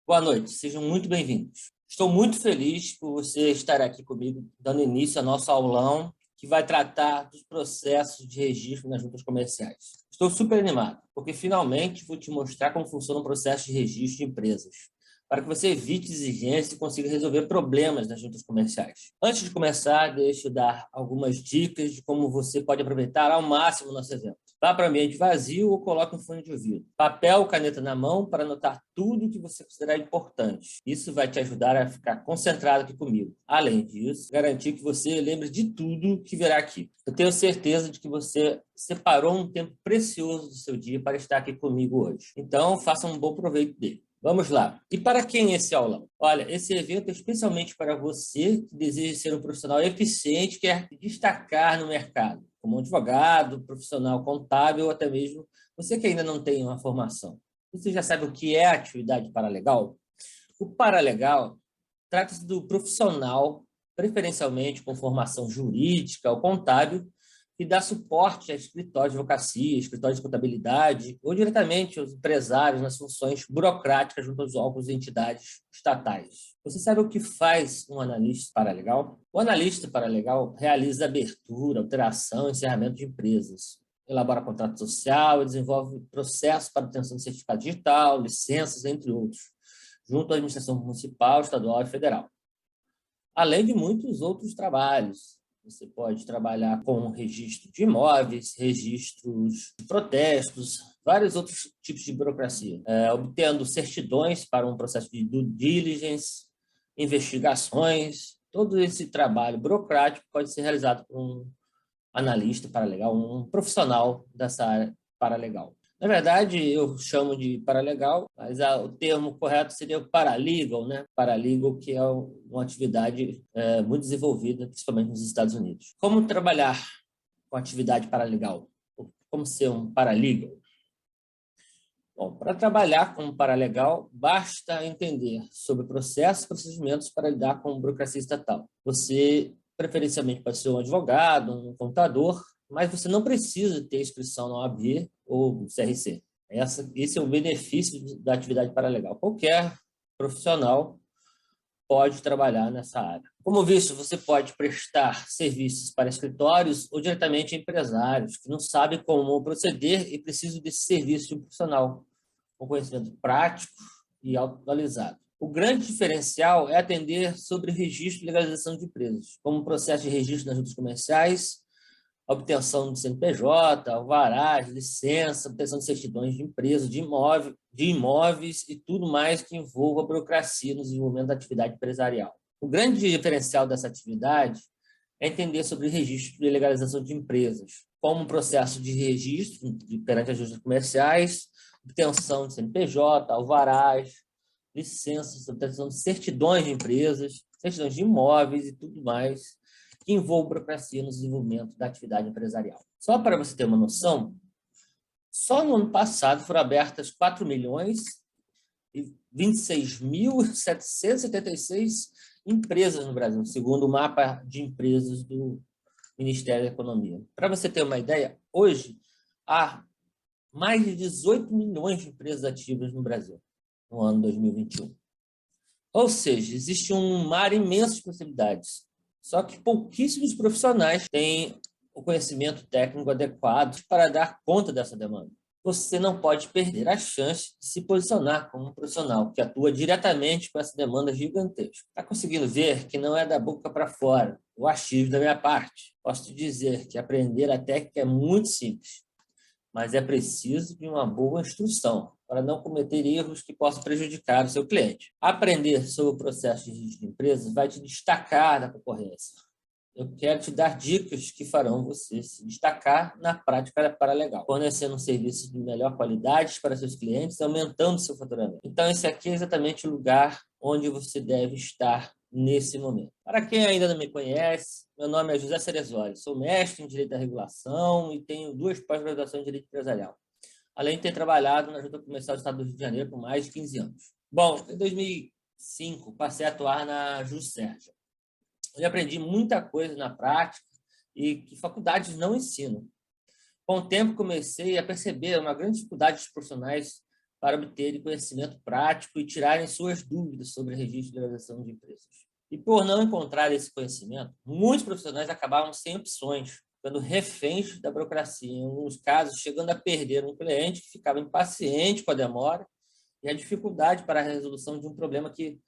Boa noite, sejam muito bem-vindos. Estou muito feliz por você estar aqui comigo, dando início ao nosso aulão, que vai tratar dos processos de registro nas juntas comerciais. Estou super animado, porque finalmente vou te mostrar como funciona o processo de registro de empresas, para que você evite exigências e consiga resolver problemas nas juntas comerciais. Antes de começar, deixa eu dar algumas dicas de como você pode aproveitar ao máximo o nosso evento. Vá para o ambiente vazio ou coloque um fone de ouvido. Papel, caneta na mão para anotar tudo que você considerar importante. Isso vai te ajudar a ficar concentrado aqui comigo. Além disso, garantir que você lembre de tudo que verá aqui. Eu tenho certeza de que você separou um tempo precioso do seu dia para estar aqui comigo hoje. Então, faça um bom proveito dele. Vamos lá. E para quem é esse aulão? Olha, esse evento é especialmente para você que deseja ser um profissional eficiente e quer destacar no mercado, como um advogado, profissional contábil ou até mesmo você que ainda não tem uma formação. Você já sabe o que é a atividade paralegal? O paralegal trata-se do profissional, preferencialmente com formação jurídica ou contábil, que dá suporte a escritórios de advocacia, escritórios de contabilidade, ou diretamente aos empresários nas funções burocráticas junto aos órgãos e entidades estatais. Você sabe o que faz um analista paralegal? O analista paralegal realiza abertura, alteração e encerramento de empresas, elabora contrato social e desenvolve processos para obtenção de certificado digital, licenças, entre outros, junto à administração municipal, estadual e federal. Além de muitos outros trabalhos. Você pode trabalhar com registro de imóveis, registros de protestos, vários outros tipos de burocracia, obtendo certidões para um processo de due diligence, investigações. Todo esse trabalho burocrático pode ser realizado por um analista paralegal, um profissional dessa área paralegal. Na verdade, eu chamo de paralegal, mas o termo correto seria o paralegal, né? Paralegal, que é uma atividade muito desenvolvida, principalmente nos Estados Unidos. Como trabalhar com atividade paralegal? Como ser um paralegal? Bom, para trabalhar como paralegal, basta entender sobre processos e procedimentos para lidar com burocracia estatal. Você, preferencialmente, pode ser um advogado, um contador, mas você não precisa ter inscrição na OAB ou CRC. Esse é o benefício da atividade paralegal. Qualquer profissional pode trabalhar nessa área. Como visto, você pode prestar serviços para escritórios ou diretamente a empresários que não sabem como proceder e precisam desse serviço de um profissional com conhecimento prático e atualizado. O grande diferencial é atender sobre registro e legalização de empresas, como o processo de registro nas juntas comerciais, a obtenção de CNPJ, alvarás, licença, obtenção de certidões de empresa, de imóveis e tudo mais que envolva a burocracia no desenvolvimento da atividade empresarial. O grande diferencial dessa atividade é entender sobre registro e legalização de empresas, como o processo de registro perante as juntas comerciais, obtenção de CNPJ, alvarás, licenças, obtenção de certidões de empresas, certidões de imóveis e tudo mais que envolve burocracia no desenvolvimento da atividade empresarial. Só para você ter uma noção, só no ano passado foram abertas 4.026.776 empresas no Brasil, segundo o mapa de empresas do Ministério da Economia. Para você ter uma ideia, hoje há mais de 18 milhões de empresas ativas no Brasil, no ano 2021. Ou seja, existe um mar imenso de possibilidades. Só que pouquíssimos profissionais têm o conhecimento técnico adequado para dar conta dessa demanda. Você não pode perder a chance de se posicionar como um profissional que atua diretamente com essa demanda gigantesca. Está conseguindo ver que não é da boca para fora o achismo da minha parte? Posso te dizer que aprender a técnica é muito simples, mas é preciso de uma boa instrução para não cometer erros que possam prejudicar o seu cliente. Aprender sobre o processo de registro de empresas vai te destacar da concorrência. Eu quero te dar dicas que farão você se destacar na prática paralegal, fornecendo um serviço de melhor qualidade para seus clientes, aumentando seu faturamento. Então, esse aqui é exatamente o lugar onde você deve estar nesse momento. Para quem ainda não me conhece, meu nome é José Ceresoli, sou mestre em Direito da Regulação e tenho 2 pós-graduações em Direito Empresarial, além de ter trabalhado na Junta Comercial do Estado do Rio de Janeiro por mais de 15 anos. Bom, em 2005, passei a atuar na Juscerja. Eu aprendi muita coisa na prática e que faculdades não ensinam. Com o tempo, comecei a perceber uma grande dificuldade dos profissionais para obterem conhecimento prático e tirarem suas dúvidas sobre registro de legalização de empresas. E por não encontrar esse conhecimento, muitos profissionais acabavam sem opções, ficando reféns da burocracia, em alguns casos chegando a perder um cliente que ficava impaciente com a demora e a dificuldade para a resolução de um problema que,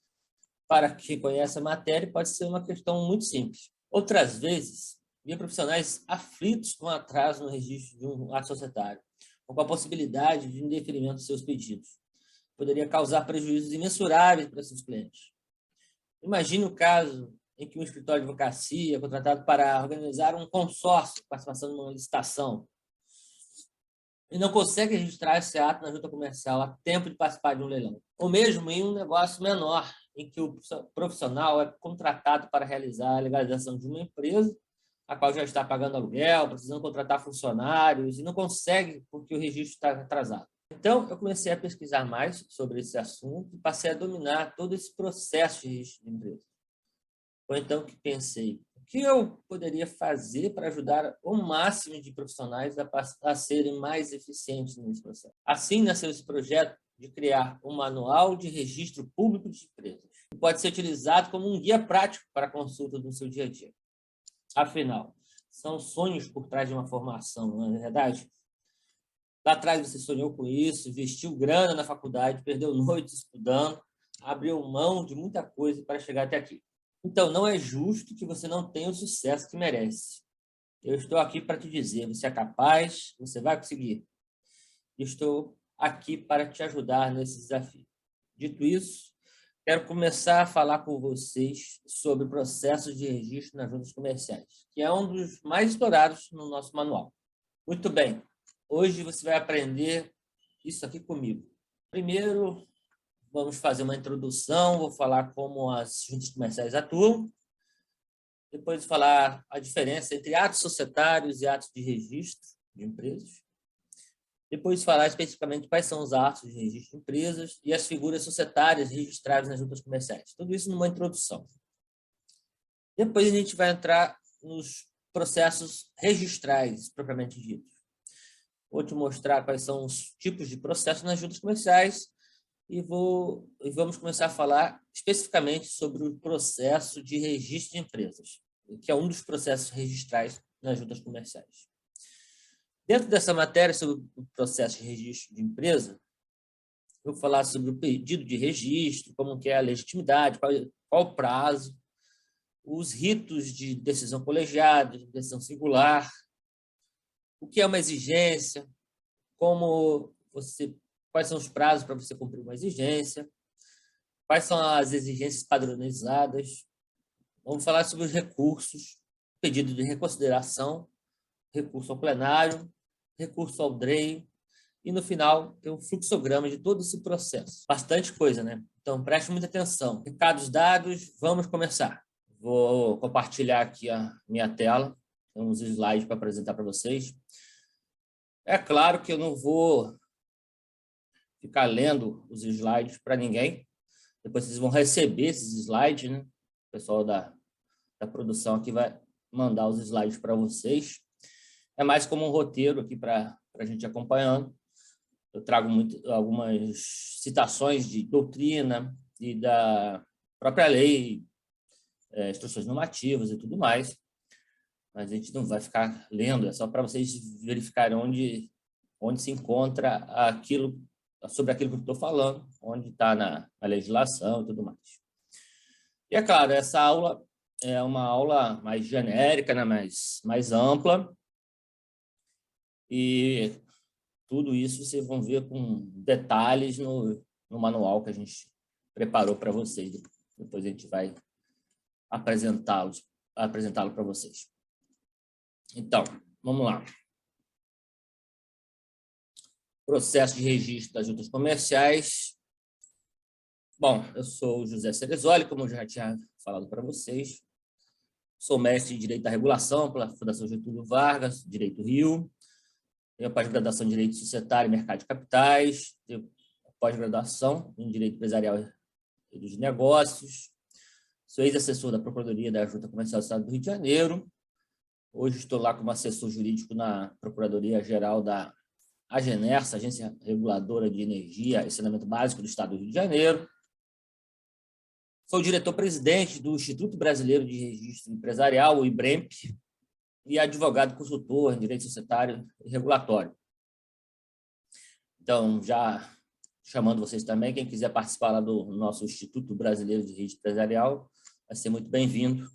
para quem conhece a matéria, pode ser uma questão muito simples. Outras vezes, via profissionais aflitos com atraso no registro de um ato societário, ou com a possibilidade de indeferimento de seus pedidos. Poderia causar prejuízos imensuráveis para seus clientes. Imagine o caso em que um escritório de advocacia é contratado para organizar um consórcio, participação numa licitação, e não consegue registrar esse ato na junta comercial a tempo de participar de um leilão. Ou mesmo em um negócio menor, em que o profissional é contratado para realizar a legalização de uma empresa, a qual já está pagando aluguel, precisando contratar funcionários, e não consegue porque o registro está atrasado. Então, eu comecei a pesquisar mais sobre esse assunto e passei a dominar todo esse processo de registro de empresa. Foi então que pensei, o que eu poderia fazer para ajudar o máximo de profissionais a serem mais eficientes nesse processo? Assim, nasceu esse projeto de criar um manual de registro público de empresas, que pode ser utilizado como um guia prático para a consulta no seu dia a dia. Afinal, são sonhos por trás de uma formação, não é verdade? Lá atrás você sonhou com isso, investiu grana na faculdade, perdeu noites estudando, abriu mão de muita coisa para chegar até aqui. Então, não é justo que você não tenha o sucesso que merece. Eu estou aqui para te dizer, você é capaz, você vai conseguir. Estou aqui para te ajudar nesse desafio. Dito isso, quero começar a falar com vocês sobre o processo de registro nas juntas comerciais, que é um dos mais estourados no nosso manual. Muito bem, hoje você vai aprender isso aqui comigo. Primeiro, vamos fazer uma introdução, vou falar como as juntas comerciais atuam, depois falar a diferença entre atos societários e atos de registro de empresas, depois falar especificamente quais são os atos de registro de empresas e as figuras societárias registradas nas juntas comerciais. Tudo isso numa introdução. Depois a gente vai entrar nos processos registrais, propriamente ditos. Vou te mostrar quais são os tipos de processos nas juntas comerciais e vamos começar a falar especificamente sobre o processo de registro de empresas, que é um dos processos registrais nas juntas comerciais. Dentro dessa matéria sobre o processo de registro de empresa, eu vou falar sobre o pedido de registro, como que é a legitimidade, qual o prazo, os ritos de decisão colegiada, de decisão singular, o que é uma exigência, quais são os prazos para você cumprir uma exigência, quais são as exigências padronizadas. Vamos falar sobre os recursos, pedido de reconsideração, recurso ao plenário, recurso ao DREI, e no final tem um fluxograma de todo esse processo. Bastante coisa, né? Então, preste muita atenção. Recados dados, vamos começar. Vou compartilhar aqui a minha tela, tem uns slides para apresentar para vocês. É claro que eu não vou ficar lendo os slides para ninguém. Depois vocês vão receber esses slides, né? O pessoal da produção aqui vai mandar os slides para vocês. É mais como um roteiro aqui para a gente acompanhando. Eu trago algumas citações de doutrina e da própria lei, instruções normativas e tudo mais. Mas a gente não vai ficar lendo, é só para vocês verificarem onde se encontra sobre aquilo que eu estou falando, onde está na legislação e tudo mais. E é claro, essa aula é uma aula mais genérica, né, mais ampla, e tudo isso vocês vão ver com detalhes no manual que a gente preparou para vocês. Depois a gente vai apresentá-lo para vocês. Então, vamos lá. Processo de registro das juntas comerciais. Bom, eu sou o José Ceresoli, como eu já tinha falado para vocês. Sou mestre em Direito da Regulação pela Fundação Getúlio Vargas, Direito Rio. Tenho pós-graduação em Direito Societário e Mercado de Capitais. Tenho pós-graduação em Direito Empresarial e dos Negócios. Sou ex-assessor da Procuradoria da Junta Comercial do Estado do Rio de Janeiro. Hoje estou lá como assessor jurídico na Procuradoria-Geral da Agenersa, Agência Reguladora de Energia e Saneamento Básico do Estado do Rio de Janeiro. Sou diretor-presidente do Instituto Brasileiro de Registro Empresarial, o IBREMP, e advogado consultor em direito societário e regulatório. Então, já chamando vocês também, quem quiser participar lá do nosso Instituto Brasileiro de Registro Empresarial, vai ser muito bem-vindo.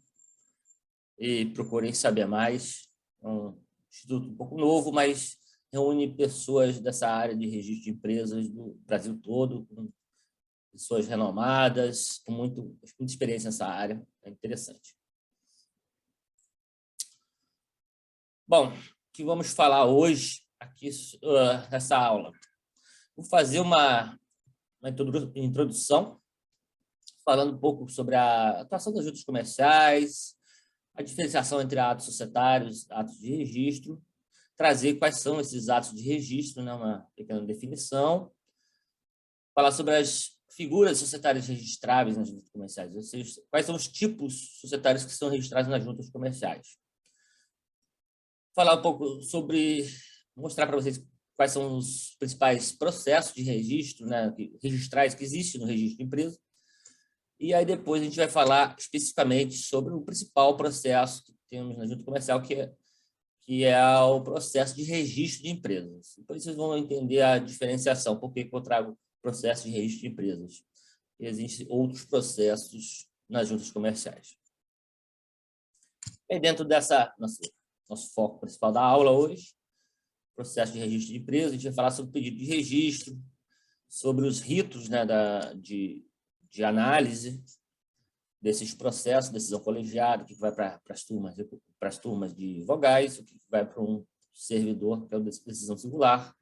E procurem saber mais. É um instituto um pouco novo, mas reúne pessoas dessa área de registro de empresas do Brasil todo, com pessoas renomadas, com muita experiência nessa área. É interessante. Bom, o que vamos falar hoje aqui nessa aula? Vou fazer uma introdução, falando um pouco sobre a atuação das juntas comerciais, a diferenciação entre atos societários e atos de registro, trazer quais são esses atos de registro, né, uma pequena definição, falar sobre as figuras societárias registráveis nas juntas comerciais, ou seja, quais são os tipos societários que são registrados nas juntas comerciais. Falar um pouco sobre, mostrar para vocês quais são os principais processos de registro, né, registrais que existem no registro de empresa. E aí depois a gente vai falar especificamente sobre o principal processo que temos na junta comercial, que é o processo de registro de empresas. Depois vocês vão entender a diferenciação, por que eu trago processo de registro de empresas. Existem outros processos nas juntas comerciais. E dentro dessa nosso foco principal da aula hoje, processo de registro de empresa, a gente vai falar sobre o pedido de registro, sobre os ritos, né, de análise desses processos, decisão colegiada, o que vai para as turmas de vogais, o que vai para um servidor, que é a decisão singular.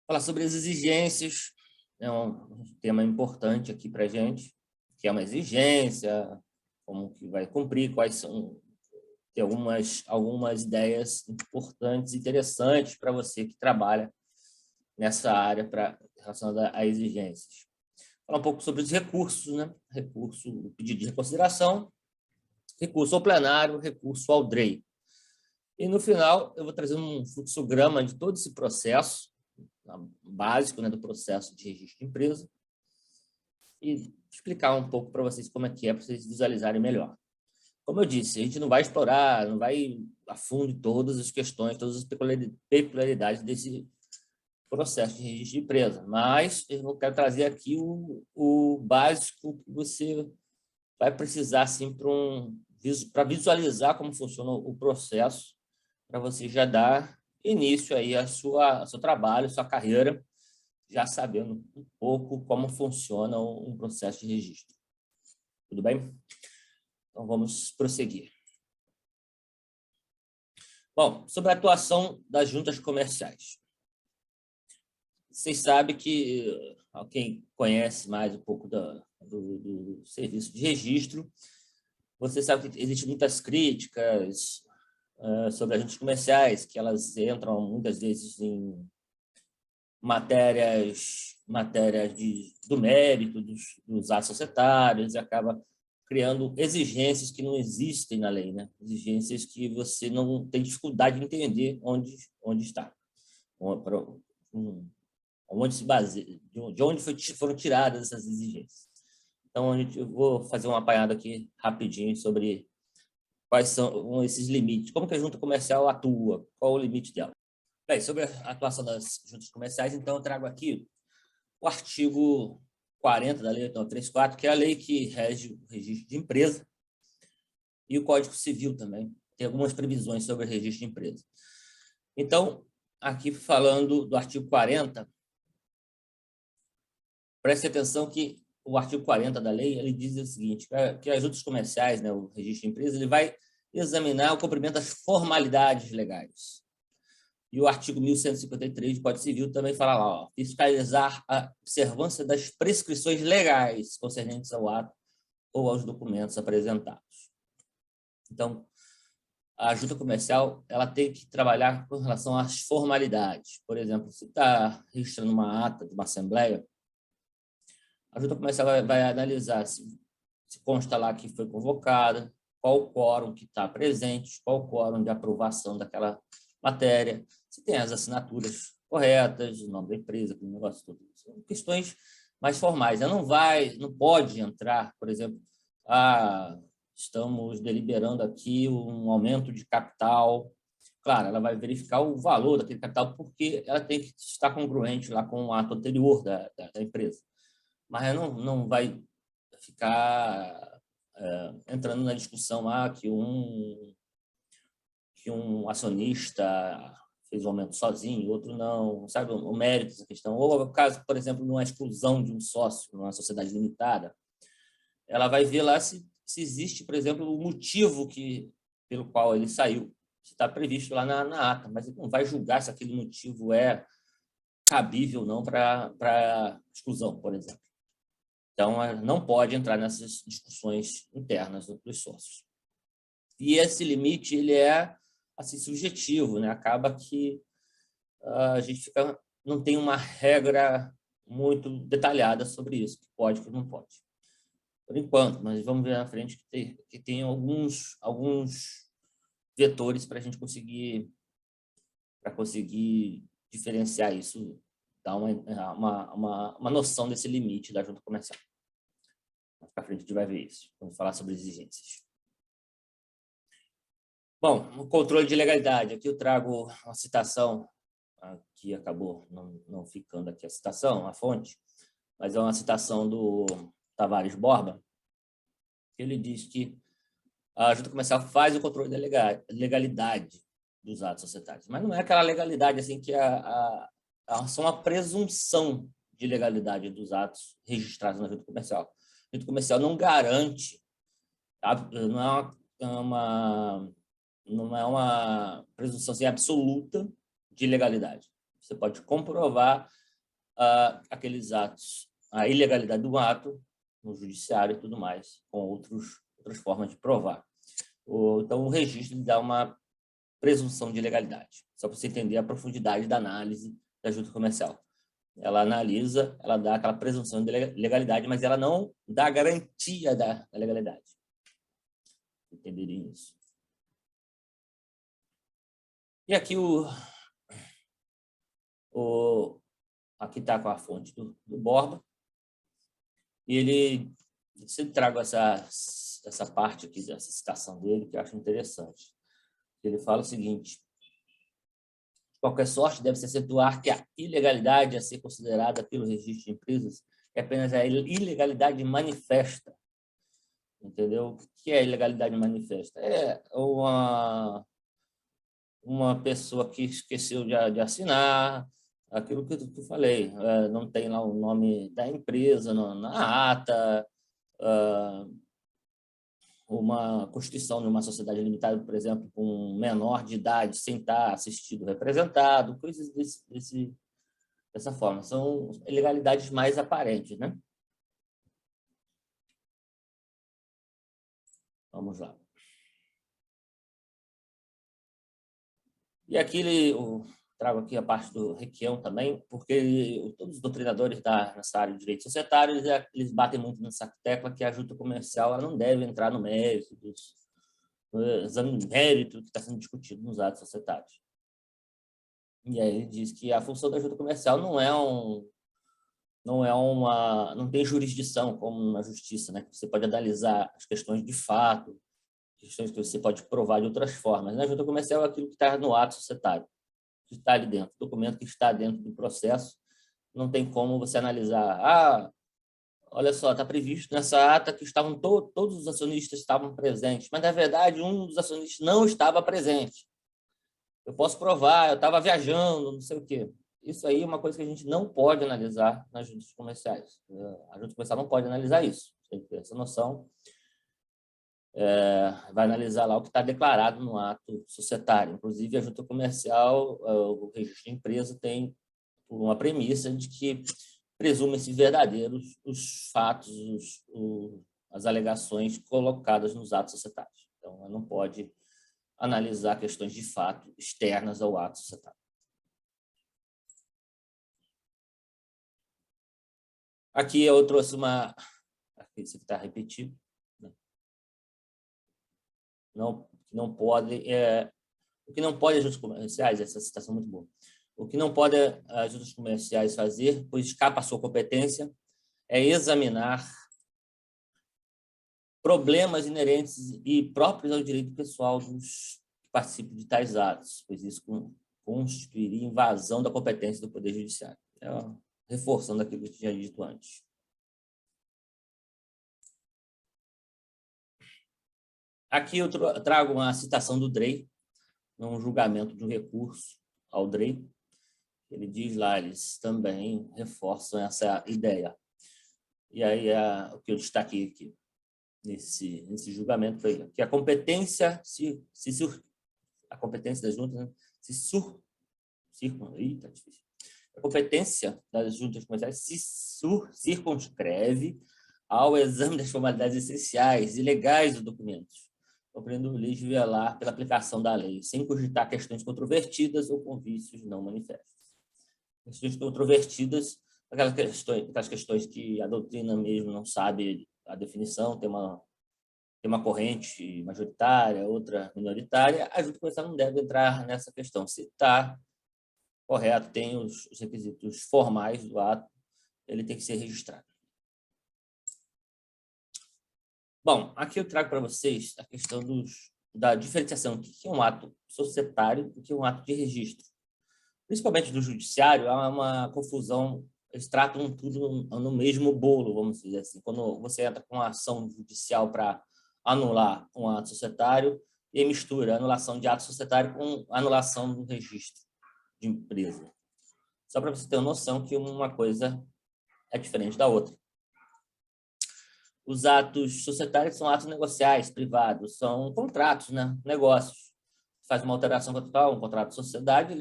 Falar sobre as exigências, é um tema importante aqui para a gente, que é uma exigência, como que vai cumprir, quais são... Tem algumas ideias importantes, interessantes para você que trabalha nessa área relacionada a exigências. Falar um pouco sobre os recursos, né? Recurso, pedido de reconsideração, recurso ao plenário, recurso ao DREI. E, no final, eu vou trazer um fluxograma de todo esse processo, básico, né, do processo de registro de empresa, e explicar um pouco para vocês como é que é, para vocês visualizarem melhor. Como eu disse, a gente não vai explorar, não vai a fundo em todas as questões, todas as peculiaridades desse processo de registro de empresa, mas eu quero trazer aqui o básico que você vai precisar assim, para visualizar como funciona o processo, para você já dar início aí ao seu trabalho, à sua carreira, já sabendo um pouco como funciona um processo de registro. Tudo bem? Então, vamos prosseguir. Bom, sobre a atuação das juntas comerciais. Vocês sabem que, quem conhece mais um pouco do serviço de registro, você sabe que existem muitas críticas sobre as juntas comerciais, que elas entram muitas vezes em matérias do mérito dos atos societários, e acaba criando exigências que não existem na lei, né? Exigências que você não tem dificuldade de entender onde está, onde se baseia, de onde foram tiradas essas exigências. Então, eu vou fazer um apanhado aqui rapidinho sobre quais são esses limites, como que a junta comercial atua, qual o limite dela. Bem, sobre a atuação das juntas comerciais, então eu trago aqui o artigo 40 da Lei 8934, que é a lei que rege o registro de empresa, e o Código Civil também. Tem algumas previsões sobre o registro de empresa. Então, aqui falando do artigo 40, preste atenção que o artigo 40 da lei ele diz o seguinte, que as juntas comerciais, né, o registro de empresa, ele vai examinar o cumprimento das formalidades legais. E o artigo 1153 do Código Civil também fala lá, ó, fiscalizar a observância das prescrições legais concernentes ao ato ou aos documentos apresentados. Então, a junta comercial ela tem que trabalhar com relação às formalidades. Por exemplo, se está registrando uma ata de uma assembleia, a junta comercial vai analisar se consta lá que foi convocada, qual o quórum que está presente, qual o quórum de aprovação daquela matéria, se tem as assinaturas corretas, o nome da empresa, aquele negócio todo. São questões mais formais. Ela não pode entrar, por exemplo, estamos deliberando aqui um aumento de capital. Claro, ela vai verificar o valor daquele capital, porque ela tem que estar congruente lá com o ato anterior da empresa. Mas ela não vai ficar entrando na discussão que um acionista fez o aumento sozinho, outro não, sabe? O mérito dessa questão. Ou o caso, por exemplo, de uma exclusão de um sócio numa sociedade limitada, ela vai ver lá se existe, por exemplo, o motivo pelo qual ele saiu. Está previsto lá na ata, mas ele não vai julgar se aquele motivo é cabível ou não para exclusão, por exemplo. Então, não pode entrar nessas discussões internas dos sócios. E esse limite ele é assim, subjetivo, né? Acaba que a gente não tem uma regra muito detalhada sobre isso, que pode e que não pode. Por enquanto, mas vamos ver na frente que tem alguns vetores para a gente conseguir diferenciar isso, dar uma noção desse limite da junta comercial. Mais para frente a gente vai ver isso. Vamos falar sobre exigências. Bom, o controle de legalidade. Aqui eu trago uma citação, que acabou não ficando aqui a citação, a fonte, mas é uma citação do Tavares Borba, que ele diz que a junta comercial faz o controle da legalidade dos atos societários, mas não é aquela legalidade assim que são uma presunção de legalidade dos atos registrados na junta comercial. A junta comercial não garante, não é uma presunção assim, absoluta de legalidade. Você pode comprovar aqueles atos, a ilegalidade do ato no judiciário e tudo mais, com outras formas de provar. Então, o registro dá uma presunção de legalidade, só para você entender a profundidade da análise da junta comercial. Ela analisa, ela dá aquela presunção de legalidade, mas ela não dá garantia da legalidade. Entenderia isso? E aqui aqui está com a fonte do Borba, e ele sempre trago essa parte aqui dessa citação dele, que eu acho interessante. Ele fala o seguinte: de qualquer sorte, deve-se acentuar que a ilegalidade a ser considerada pelo registro de empresas é apenas a ilegalidade manifesta. Entendeu? O que é ilegalidade manifesta? É uma pessoa que esqueceu de assinar aquilo que eu falei, não tem lá o nome da empresa na ata, uma constituição de uma sociedade limitada, por exemplo, com um menor de idade sem estar assistido representado, coisas dessa forma. São ilegalidades mais aparentes, né? Vamos lá. E aqui eu trago aqui a parte do Requião também, porque todos os doutrinadores nessa área de direito societário, eles batem muito nessa tecla que a junta comercial ela não deve entrar no mérito, exame de mérito que está sendo discutido nos atos societários. E aí ele diz que a função da junta comercial não tem jurisdição como na justiça, né? Você pode analisar as questões de fato, questões que você pode provar de outras formas. Na junta comercial é aquilo que está no ato societário, que está ali dentro, o documento que está dentro do processo. Não tem como você analisar, olha só, está previsto nessa ata que todos os acionistas estavam presentes, mas, na verdade, um dos acionistas não estava presente. Eu posso provar, eu estava viajando, não sei o quê. Isso aí é uma coisa que a gente não pode analisar nas juntas comerciais. A junta comercial não pode analisar isso. Tem que ter essa noção. Vai analisar lá o que está declarado no ato societário. Inclusive, a junta comercial, o registro de empresa tem uma premissa de que presume-se verdadeiros os fatos, as alegações colocadas nos atos societários. Então, ela não pode analisar questões de fato externas ao ato societário. Aqui eu trouxe aqui isso está repetido. Não pode O que não pode as juntas comerciais, essa citação é muito boa, o que não pode as juntas comerciais fazer, pois escapa à sua competência, é examinar problemas inerentes e próprios ao direito pessoal dos que participam de tais atos, pois isso constituiria invasão da competência do Poder Judiciário. Reforçando aquilo que eu tinha dito antes. Aqui eu trago uma citação do Drey, num julgamento de um recurso ao Drey. Ele diz lá, eles também reforçam essa ideia. E aí, o que eu destaquei aqui nesse julgamento foi que a competência a competência das juntas, né, a competência das juntas comerciais se circunscreve ao exame das formalidades essenciais e legais dos documentos, compreendendo o lei velar pela aplicação da lei, sem cogitar questões controvertidas ou com vícios não manifestos. Questões controvertidas, aquelas questões que a doutrina mesmo não sabe a definição, tem uma corrente majoritária, outra minoritária, a junta comercial não deve entrar nessa questão. Se está correto, tem os requisitos formais do ato, ele tem que ser registrado. Bom, aqui eu trago para vocês a questão da diferenciação. O que é um ato societário e o que é um ato de registro. Principalmente do judiciário, há uma confusão, eles tratam tudo no mesmo bolo, vamos dizer assim. Quando você entra com uma ação judicial para anular um ato societário, e mistura a anulação de ato societário com a anulação do registro de empresa. Só para você ter uma noção que uma coisa é diferente da outra. Os atos societários são atos negociais, privados, são contratos, né? Negócios. Faz uma alteração contratual, um contrato de sociedade,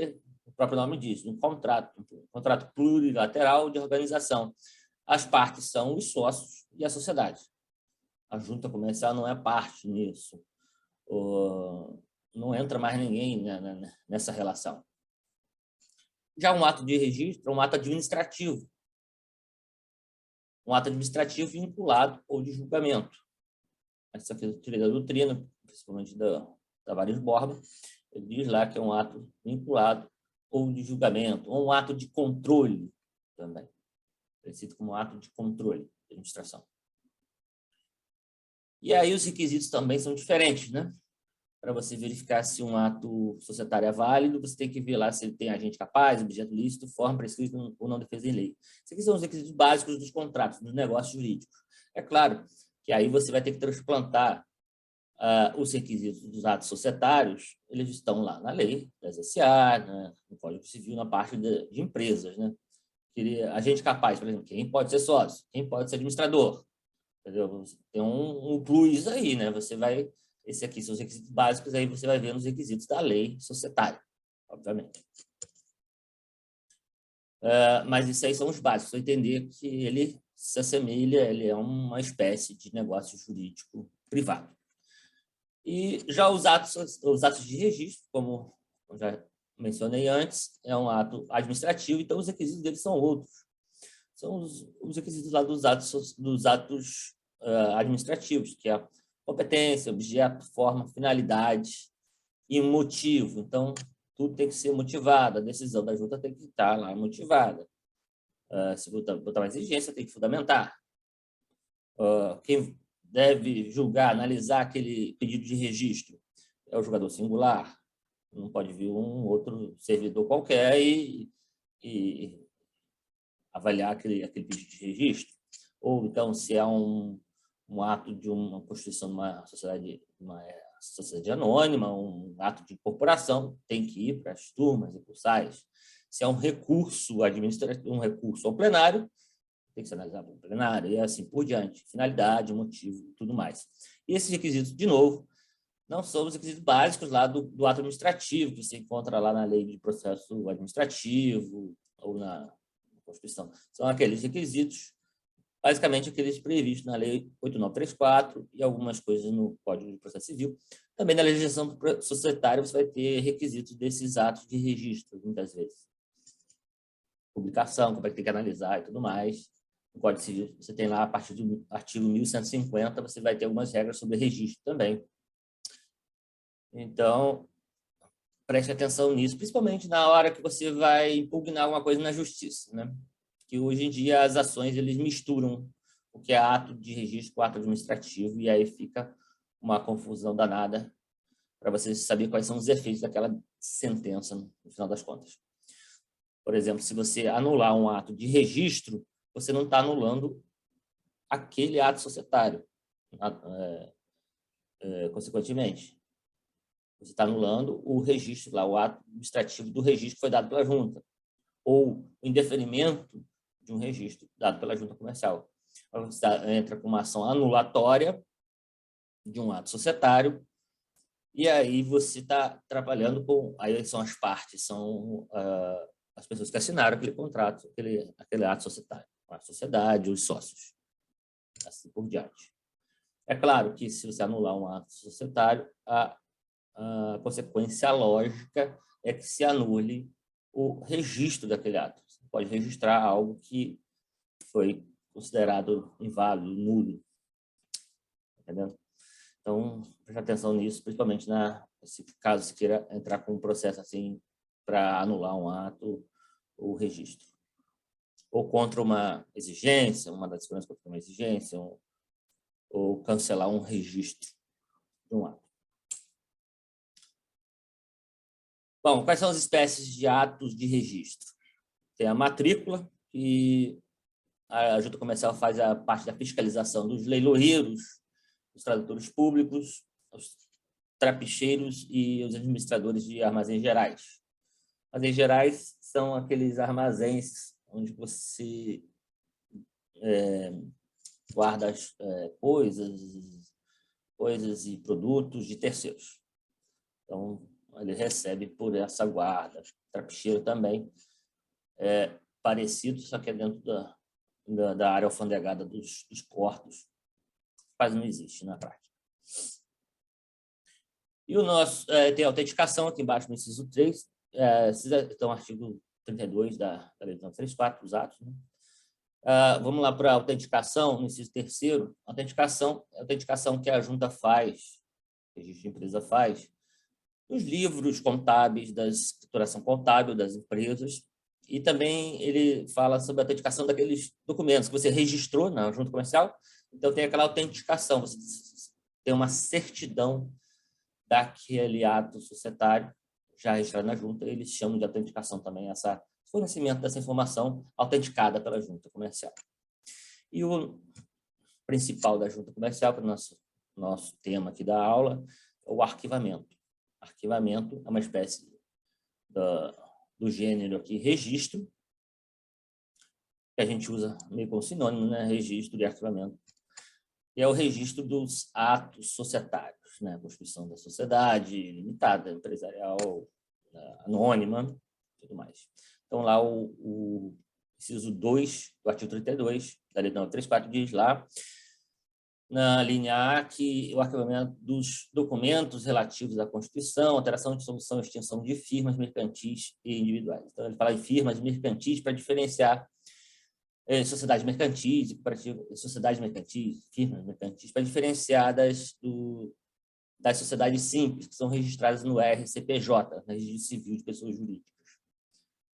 o próprio nome diz, um contrato plurilateral de organização. As partes são os sócios e a sociedade. A junta comercial não é parte nisso. Não entra mais ninguém nessa relação. Já um ato de registro é um ato administrativo. Um ato administrativo vinculado ou de julgamento. Essa aqui eu tirei da doutrina, principalmente da Tavares Borba, ele diz lá que é um ato vinculado ou de julgamento, ou um ato de controle também. É cito como um ato de controle de administração. E aí os requisitos também são diferentes, né? Para você verificar se um ato societário é válido, você tem que ver lá se ele tem agente capaz, objeto lícito, forma prescrita ou não defesa em lei. Esses aqui são os requisitos básicos dos contratos, dos negócios jurídicos. É claro que aí você vai ter que transplantar os requisitos dos atos societários, eles estão lá na lei das SA, né, no Código Civil, na parte de empresas. Né? Agente capaz, por exemplo, quem pode ser sócio, quem pode ser administrador. Entendeu? Tem um plus aí, né? Você vai... Esse aqui são os requisitos básicos, aí você vai ver nos requisitos da lei societária, obviamente. Mas isso aí são os básicos, para entender que ele se assemelha, ele é uma espécie de negócio jurídico privado. E já os atos de registro, como eu já mencionei antes, é um ato administrativo, então os requisitos deles são outros. São os requisitos lá dos atos administrativos, que é a competência, objeto, forma, finalidade e motivo. Então, tudo tem que ser motivado, a decisão da junta tem que estar lá motivada. Se botar uma exigência, tem que fundamentar. Quem deve julgar, analisar aquele pedido de registro é o julgador singular. Não pode vir um outro servidor qualquer e avaliar aquele pedido de registro. Ou, então, se é um ato de uma constituição de uma sociedade anônima, um ato de incorporação, tem que ir para as turmas recursais. Se é um recurso administrativo, um recurso ao plenário, tem que ser analisado no plenário, e assim por diante. Finalidade, motivo e tudo mais. E esses requisitos, de novo, não são os requisitos básicos lá do ato administrativo, que você encontra lá na lei de processo administrativo ou na Constituição. São aqueles requisitos, basicamente aqueles previstos na lei 8934 e algumas coisas no Código de Processo Civil. Também na legislação societária você vai ter requisitos desses atos de registro, muitas vezes. Publicação, como é que tem que analisar e tudo mais. No Código Civil, você tem lá, a partir do artigo 1150, você vai ter algumas regras sobre registro também. Então, preste atenção nisso, principalmente na hora que você vai impugnar alguma coisa na justiça, né? Que hoje em dia as ações eles misturam o que é ato de registro com ato administrativo, e aí fica uma confusão danada para você saber quais são os efeitos daquela sentença no final das contas. Por exemplo, se você anular um ato de registro, você não está anulando aquele ato societário, consequentemente. Você está anulando o registro, lá, o ato administrativo do registro que foi dado pela junta, ou o indeferimento de um registro dado pela junta comercial. Você entra com uma ação anulatória de um ato societário, e aí você está trabalhando com... Aí são as partes, são as pessoas que assinaram aquele contrato, aquele ato societário, a sociedade, os sócios, assim por diante. É claro que se você anular um ato societário, a consequência lógica é que se anule o registro daquele ato. Você pode registrar algo que foi considerado inválido, nulo. Entendeu? Então, preste atenção nisso, principalmente caso você queira entrar com um processo assim para anular um ato ou registro. Ou contra uma exigência, uma das seguranças contra uma exigência, ou cancelar um registro de um ato. Bom, quais são as espécies de atos de registro? Tem a matrícula, que a junta comercial faz a parte da fiscalização dos leiloeiros, os tradutores públicos, os trapicheiros e os administradores de armazéns gerais. Armazéns gerais são aqueles armazéns onde você guarda coisas e produtos de terceiros. Então, ele recebe por essa guarda. Trapicheiro também é parecido, só que é dentro da área alfandegada dos portos. Quase não existe na prática. E o nosso tem a autenticação aqui embaixo no inciso 3, então artigo 32 da Lei 934, dos atos, né? Vamos lá para a autenticação, no inciso 3º, autenticação que a junta faz, que a registro de empresa faz, os livros contábeis da escrituração contábil das empresas, e também ele fala sobre a autenticação daqueles documentos que você registrou na junta comercial. Então, tem aquela autenticação, você tem uma certidão daquele ato societário já registrado na junta, eles chamam de autenticação também, esse fornecimento dessa informação autenticada pela junta comercial. E o principal da junta comercial, para o nosso tema aqui da aula, é o arquivamento. Arquivamento é uma espécie do gênero aqui, registro, que a gente usa meio como sinônimo, né? Registro e arquivamento. E é o registro dos atos societários, né? Constituição da sociedade limitada, empresarial, anônima, tudo mais. Então, lá o inciso 2 do artigo 32 da Lei 934 diz lá, na linha A, que o arquivamento dos documentos relativos à Constituição, alteração, dissolução e extinção de firmas mercantis e individuais. Então, ele fala em firmas mercantis para diferenciar sociedades mercantis e sociedades mercantis, firmas mercantis, para diferenciar das sociedades simples, que são registradas no RCPJ, no Registro Civil de Pessoas Jurídicas.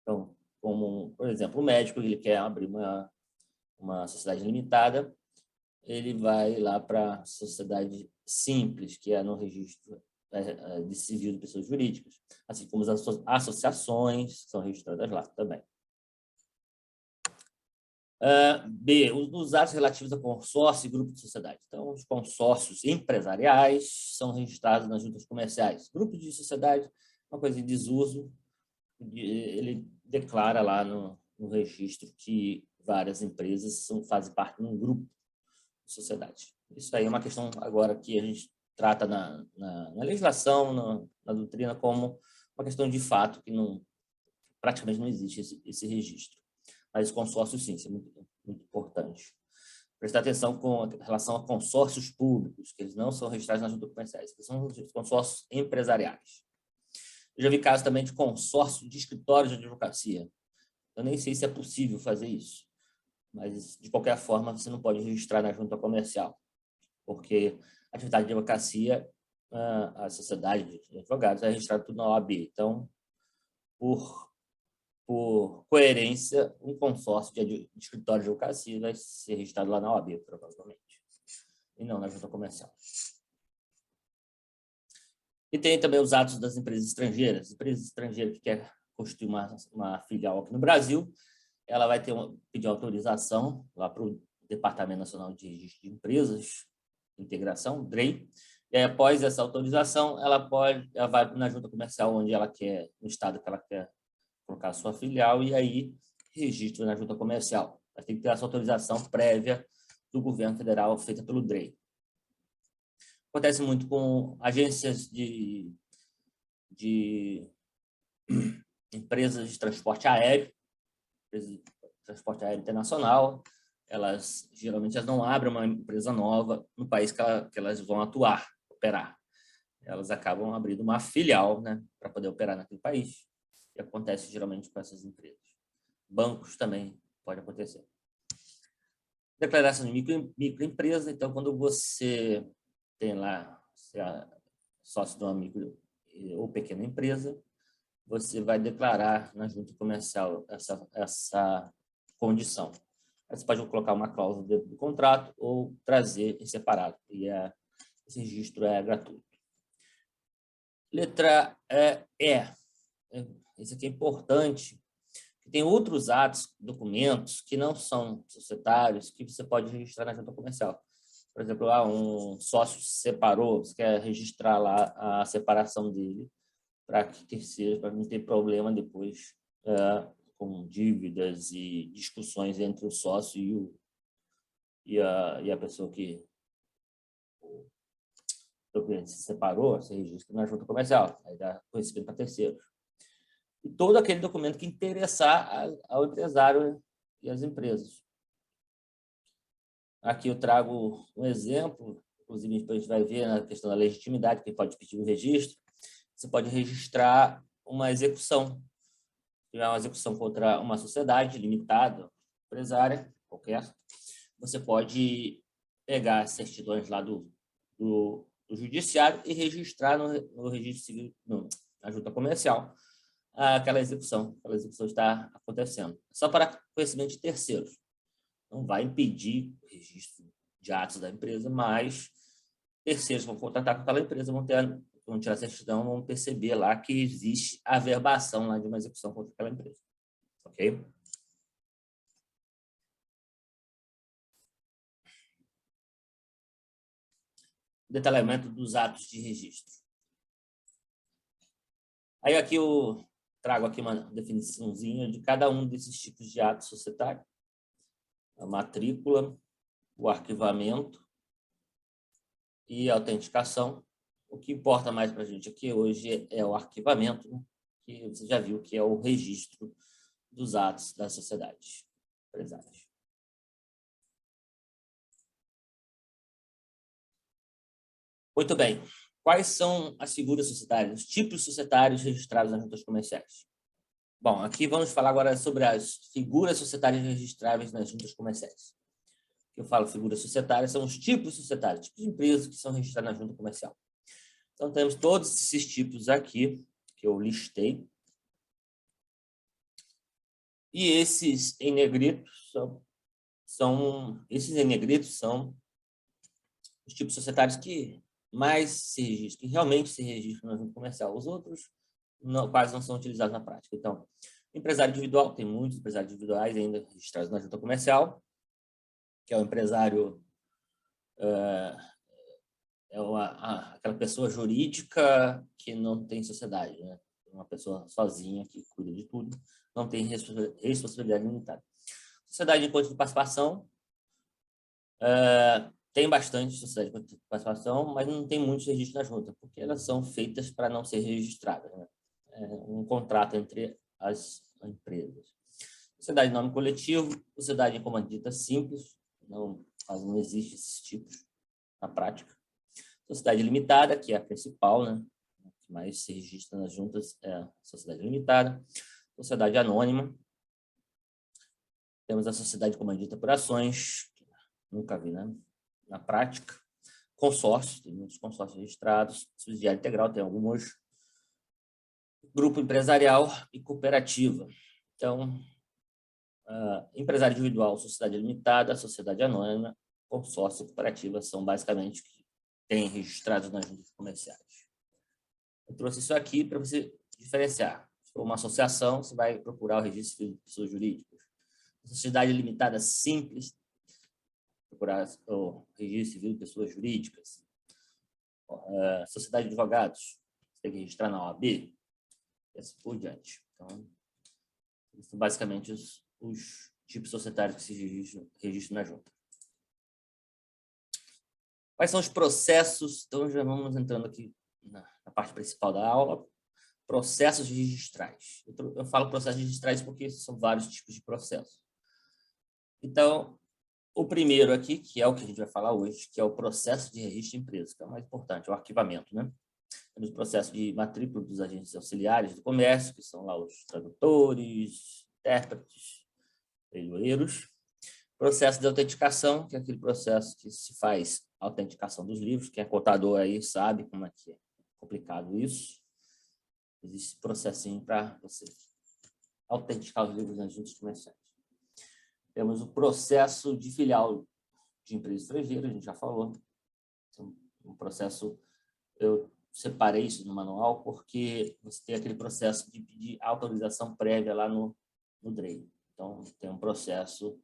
Então, como, por exemplo, o médico, ele quer abrir uma sociedade limitada, ele vai lá para a sociedade simples, que é no registro de civil de pessoas jurídicas, assim como as associações são registradas lá também. B, os atos relativos a consórcio e grupo de sociedade. Então, os consórcios empresariais são registrados nas juntas comerciais. Grupos de sociedade, uma coisa em desuso, ele declara lá no registro que várias empresas fazem parte de um grupo de sociedade. Isso aí é uma questão agora que a gente trata na legislação, na doutrina, como uma questão de fato que praticamente não existe esse registro. Mas consórcios, sim, isso é muito, muito importante. Prestar atenção com relação a consórcios públicos, que eles não são registrados nas juntas comerciais, que são consórcios empresariais. Eu já vi casos também de consórcio de escritórios de advocacia. Eu nem sei se é possível fazer isso, mas, de qualquer forma, você não pode registrar na junta comercial, porque a atividade de advocacia a sociedade de advogados é registrado tudo na OAB. Então, por coerência, um consórcio de escritório de advocacia vai ser registrado lá na OAB, provavelmente, e não na junta comercial. E tem também os atos das empresas estrangeiras. Empresa estrangeira que quer constituir uma filial aqui no Brasil, ela vai pedir autorização lá para o Departamento Nacional de Registro de Empresas, Integração, DREI, e aí, após essa autorização, ela vai na junta comercial onde ela quer, no estado que ela quer colocar a sua filial, e aí registro na junta comercial. Mas tem que ter essa autorização prévia do governo federal feita pelo DREI. Acontece muito com agências de empresas de transporte aéreo, transporte aéreo internacional. Elas geralmente não abrem uma empresa nova no país que elas vão atuar, operar. Elas acabam abrindo uma filial, né, para poder operar naquele país. E acontece geralmente com essas empresas. Bancos também pode acontecer. Declaração de microempresa. Então, quando você tem lá, você é sócio de uma micro ou pequena empresa, você vai declarar na junta comercial essa condição. Aí você pode colocar uma cláusula dentro do contrato ou trazer em separado, e esse registro é gratuito. Letra E. Isso aqui é importante. Tem outros atos, documentos, que não são societários, que você pode registrar na junta comercial. Por exemplo, um sócio se separou, você quer registrar lá a separação dele, para que terceiros, para não ter problema depois com dívidas e discussões entre o sócio e a pessoa que se separou, se registra na junta comercial, aí dá conhecimento para terceiros. E todo aquele documento que interessar ao empresário e às empresas. Aqui eu trago um exemplo, inclusive a gente vai ver na questão da legitimidade, quem pode pedir o registro. Você pode registrar uma execução. Se tiver uma execução contra uma sociedade limitada, empresária, qualquer, você pode pegar as certidões lá do judiciário e registrar no registro civil, na junta comercial, aquela execução está acontecendo. Só para conhecimento de terceiros. Não vai impedir o registro de atos da empresa, mas terceiros vão contratar com aquela empresa, vão tirar a certidão, vão perceber lá que existe averbação lá de uma execução contra aquela empresa. Ok? Detalhamento dos atos de registro. Aí aqui eu trago aqui uma definiçãozinha de cada um desses tipos de atos societários. A matrícula, o arquivamento e a autenticação. O que importa mais para a gente aqui hoje é o arquivamento, né? Que você já viu que é o registro dos atos das sociedades empresárias. Muito bem. Quais são as figuras societárias, os tipos societários registrados nas juntas comerciais? Bom, aqui vamos falar agora sobre as figuras societárias registráveis nas juntas comerciais. Eu falo figuras societárias, são os tipos societários, tipos de empresas que são registradas na junta comercial. Então, temos todos esses tipos aqui, que eu listei. E esses em negrito são os tipos societários que mais se registram, que realmente se registram na junta comercial. Os outros quase não são utilizados na prática. Então, empresário individual, tem muitos empresários individuais ainda registrados na junta comercial, que é o empresário, aquela pessoa jurídica que não tem sociedade, né? Uma pessoa sozinha que cuida de tudo, não tem responsabilidade limitada. Sociedade de conta de participação, tem bastante sociedade de participação, mas não tem muitos registros na junta, porque elas são feitas para não ser registradas, né? É um contrato entre as empresas. Sociedade de nome coletivo, sociedade em comandita simples, quase não existe esses tipos na prática. Sociedade limitada, que é a principal, né? Que mais se registra nas juntas é a sociedade limitada. Sociedade anônima. Temos a sociedade comandita por ações, que nunca vi, né? Na prática. consórcios, tem muitos consórcios registrados, subsidiário integral, tem alguns, grupo empresarial e cooperativa. Então, empresário individual, sociedade limitada, sociedade anônima, consórcio e cooperativa são basicamente que tem registrados nas juntas comerciais. Eu trouxe isso aqui para você diferenciar. Se for uma associação, você vai procurar o registro civil de pessoas jurídicas. Sociedade limitada simples, procurar o registro civil de pessoas jurídicas. Sociedade de advogados, você tem que registrar na OAB, e assim por diante. Então, são basicamente os tipos societários que se registram na junta. Quais são os processos? Então, já vamos entrando aqui na parte principal da aula. Processos registrais. Eu falo processos registrais porque são vários tipos de processos. Então, o primeiro aqui, que é o que a gente vai falar hoje, que é o processo de registro de empresa, que é o mais importante, o arquivamento, né? Temos o processo de matrícula dos agentes auxiliares do comércio, que são lá os tradutores, intérpretes, leiloeiros. Processo de autenticação, que é aquele processo que se faz a autenticação dos livros. Quem é contador aí sabe como é que é complicado isso. Existe processinho para você autenticar os livros nas juntas comerciais. Temos o processo de filial de empresa estrangeira, a gente já falou. Então, um processo, eu separei isso no manual porque você tem aquele processo de pedir autorização prévia lá no DREI. Então, tem um processo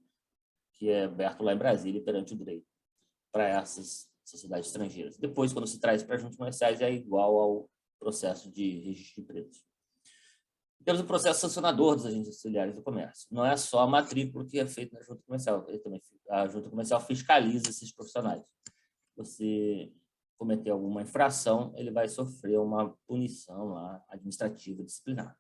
que é aberto lá em Brasília perante o DREI para essas sociedades estrangeiras. Depois, quando se traz para as juntas comerciais, é igual ao processo de registro de empresas. Temos o processo sancionador dos agentes auxiliares do comércio. Não é só a matrícula que é feita na junta comercial, a junta comercial fiscaliza esses profissionais. Você cometer alguma infração, ele vai sofrer uma punição lá, administrativa, disciplinar.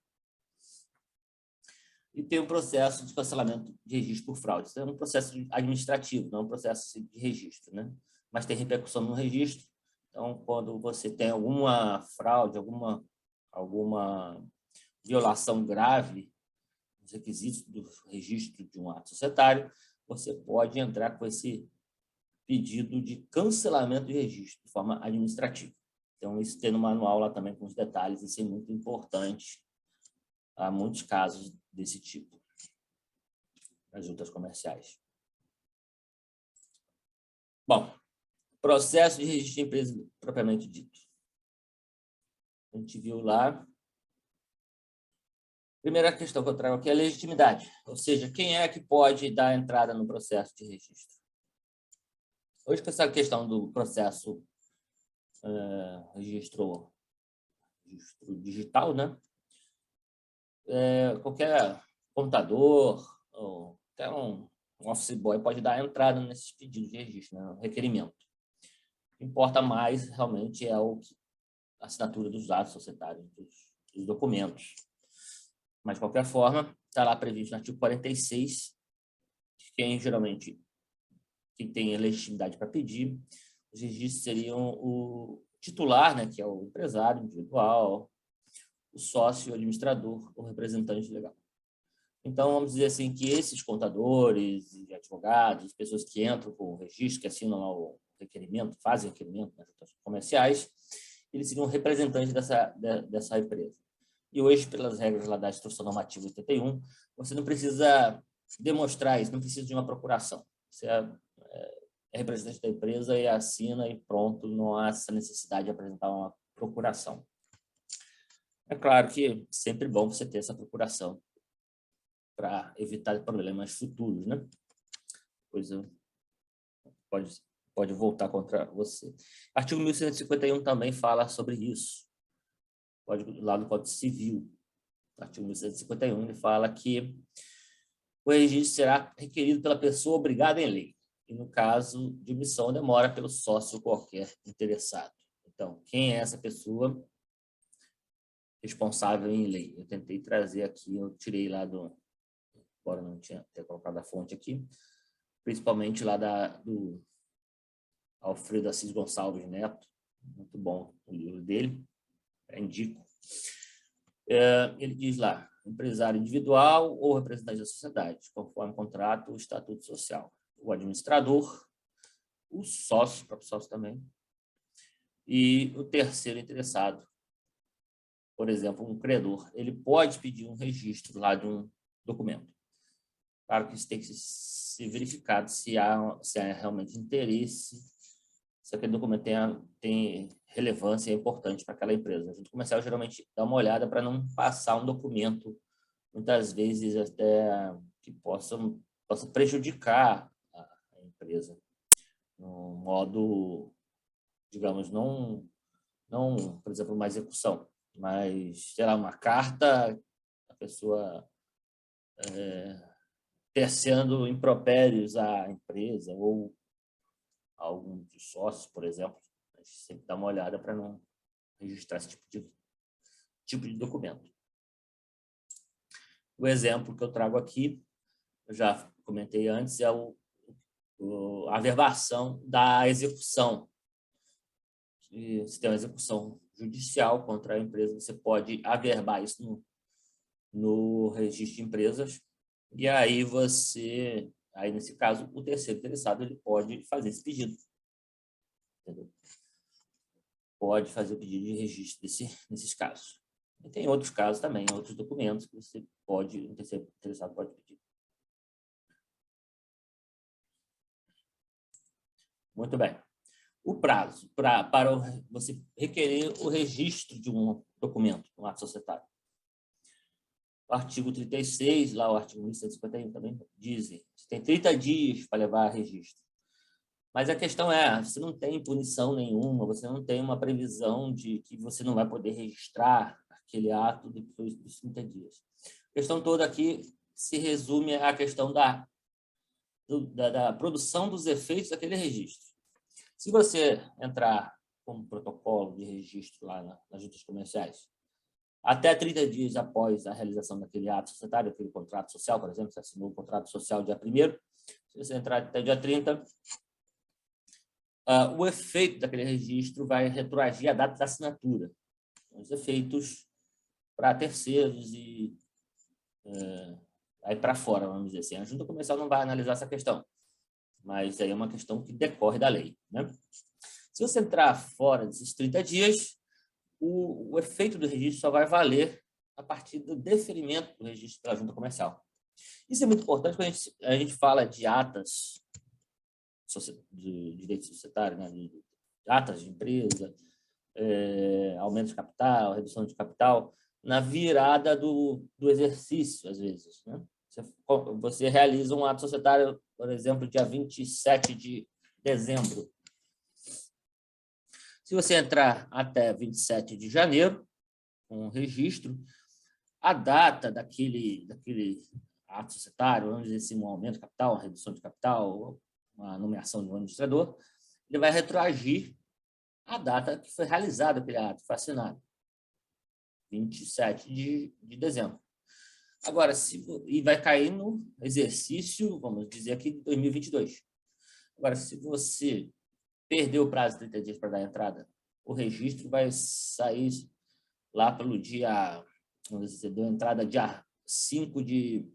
E tem o processo de cancelamento de registro por fraude. Isso é um processo administrativo, não um processo de registro, né? Mas tem repercussão no registro. Então, quando você tem alguma fraude, alguma violação grave dos requisitos do registro de um ato societário, você pode entrar com esse pedido de cancelamento de registro de forma administrativa. Então, isso tem no manual lá também com os detalhes, isso é muito importante. Há muitos casos desse tipo nas juntas comerciais. Bom, processo de registro de empresa propriamente dito. A gente viu lá. Primeira questão que eu trago aqui é a legitimidade, ou seja, quem é que pode dar entrada no processo de registro? Hoje, com essa questão do processo registro digital, né? Qualquer contador ou até um office boy pode dar entrada nesses pedidos de registro, né? Requerimento. O que importa mais realmente é a assinatura dos atos societários, dos documentos. Mas, de qualquer forma, está lá previsto no artigo 46, quem tem a legitimidade para pedir, os registros seriam o titular, né, que é o empresário individual, o sócio, o administrador, o representante legal. Então, vamos dizer assim que esses contadores e advogados, pessoas que entram com o registro, que assinam lá o requerimento, fazem requerimento nas juntas comerciais, eles seriam representantes dessa empresa. E hoje, pelas regras lá da Instrução Normativa 81, você não precisa demonstrar isso, não precisa de uma procuração. Você é representante da empresa e assina e pronto, não há essa necessidade de apresentar uma procuração. É claro que é sempre bom você ter essa procuração para evitar problemas futuros, né? Pois pode voltar contra você. Artigo 1151 também fala sobre isso. Lá no Código Civil, artigo 1151, ele fala que o registro será requerido pela pessoa obrigada em lei, e no caso de omissão, demora pelo sócio qualquer interessado. Então, quem é essa pessoa responsável em lei? Eu tentei trazer aqui, eu tirei lá agora não tinha ter colocado a fonte aqui, principalmente lá do Alfredo Assis Gonçalves Neto, muito bom o livro dele, indico. Ele diz lá, empresário individual ou representante da sociedade, conforme o contrato ou estatuto social. O administrador, o sócio, o próprio sócio também, E o terceiro interessado, por exemplo, um credor, ele pode pedir um registro lá de um documento. Claro que isso tem que ser verificado se há realmente interesse, se aquele documento tem relevância e é importante para aquela empresa. A junta comercial geralmente dá uma olhada para não passar um documento, muitas vezes até que possa prejudicar a empresa, no modo, digamos, não, por exemplo, uma execução, mas, sei lá, uma carta, a pessoa tecendo impropérios à empresa ou a algum dos sócios, por exemplo. A gente sempre dá uma olhada para não registrar esse tipo de documento. O exemplo que eu trago aqui, eu já comentei antes, é a averbação da execução. Se tem uma execução judicial contra a empresa, você pode averbar isso no registro de empresas, e aí nesse caso, o terceiro interessado ele pode fazer esse pedido. Entendeu? Pode fazer o pedido de registro nesses casos. E tem outros casos também, outros documentos que o terceiro interessado pode pedir. Muito bem. O prazo para você requerer o registro de um documento, um ato societário. O artigo 36, lá o artigo 1151 também dizem que você tem 30 dias para levar a registro. Mas a questão é, você não tem punição nenhuma, você não tem uma previsão de que você não vai poder registrar aquele ato depois dos 30 dias. A questão toda aqui se resume à questão da produção dos efeitos daquele registro. Se você entrar com um protocolo de registro lá nas juntas comerciais, até 30 dias após a realização daquele ato societário, aquele contrato social, por exemplo, você assinou o contrato social dia 1º, se você entrar até dia 30, o efeito daquele registro vai retroagir a data da assinatura. Os efeitos para terceiros e aí para fora, vamos dizer assim. A junta comercial não vai analisar essa questão, mas aí é uma questão que decorre da lei, né? Se você entrar fora desses 30 dias, o efeito do registro só vai valer a partir do deferimento do registro pela junta comercial. Isso é muito importante quando a gente fala de atas de direito societário, né? De atas de empresa, aumento de capital, redução de capital, na virada do exercício, às vezes, né? Você realiza um ato societário, por exemplo, dia 27 de dezembro. Se você entrar até 27 de janeiro, com o registro, a data daquele ato societário, vamos dizer assim, um aumento de capital, uma redução de capital, uma nomeação de um administrador, ele vai retroagir a data que foi realizado aquele ato, foi assinado, 27 de dezembro. Agora, e vai cair no exercício, vamos dizer aqui, de 2022. Agora, se você perdeu o prazo de 30 dias para dar entrada, o registro vai sair lá pelo dia, vamos dizer, deu entrada dia 5 de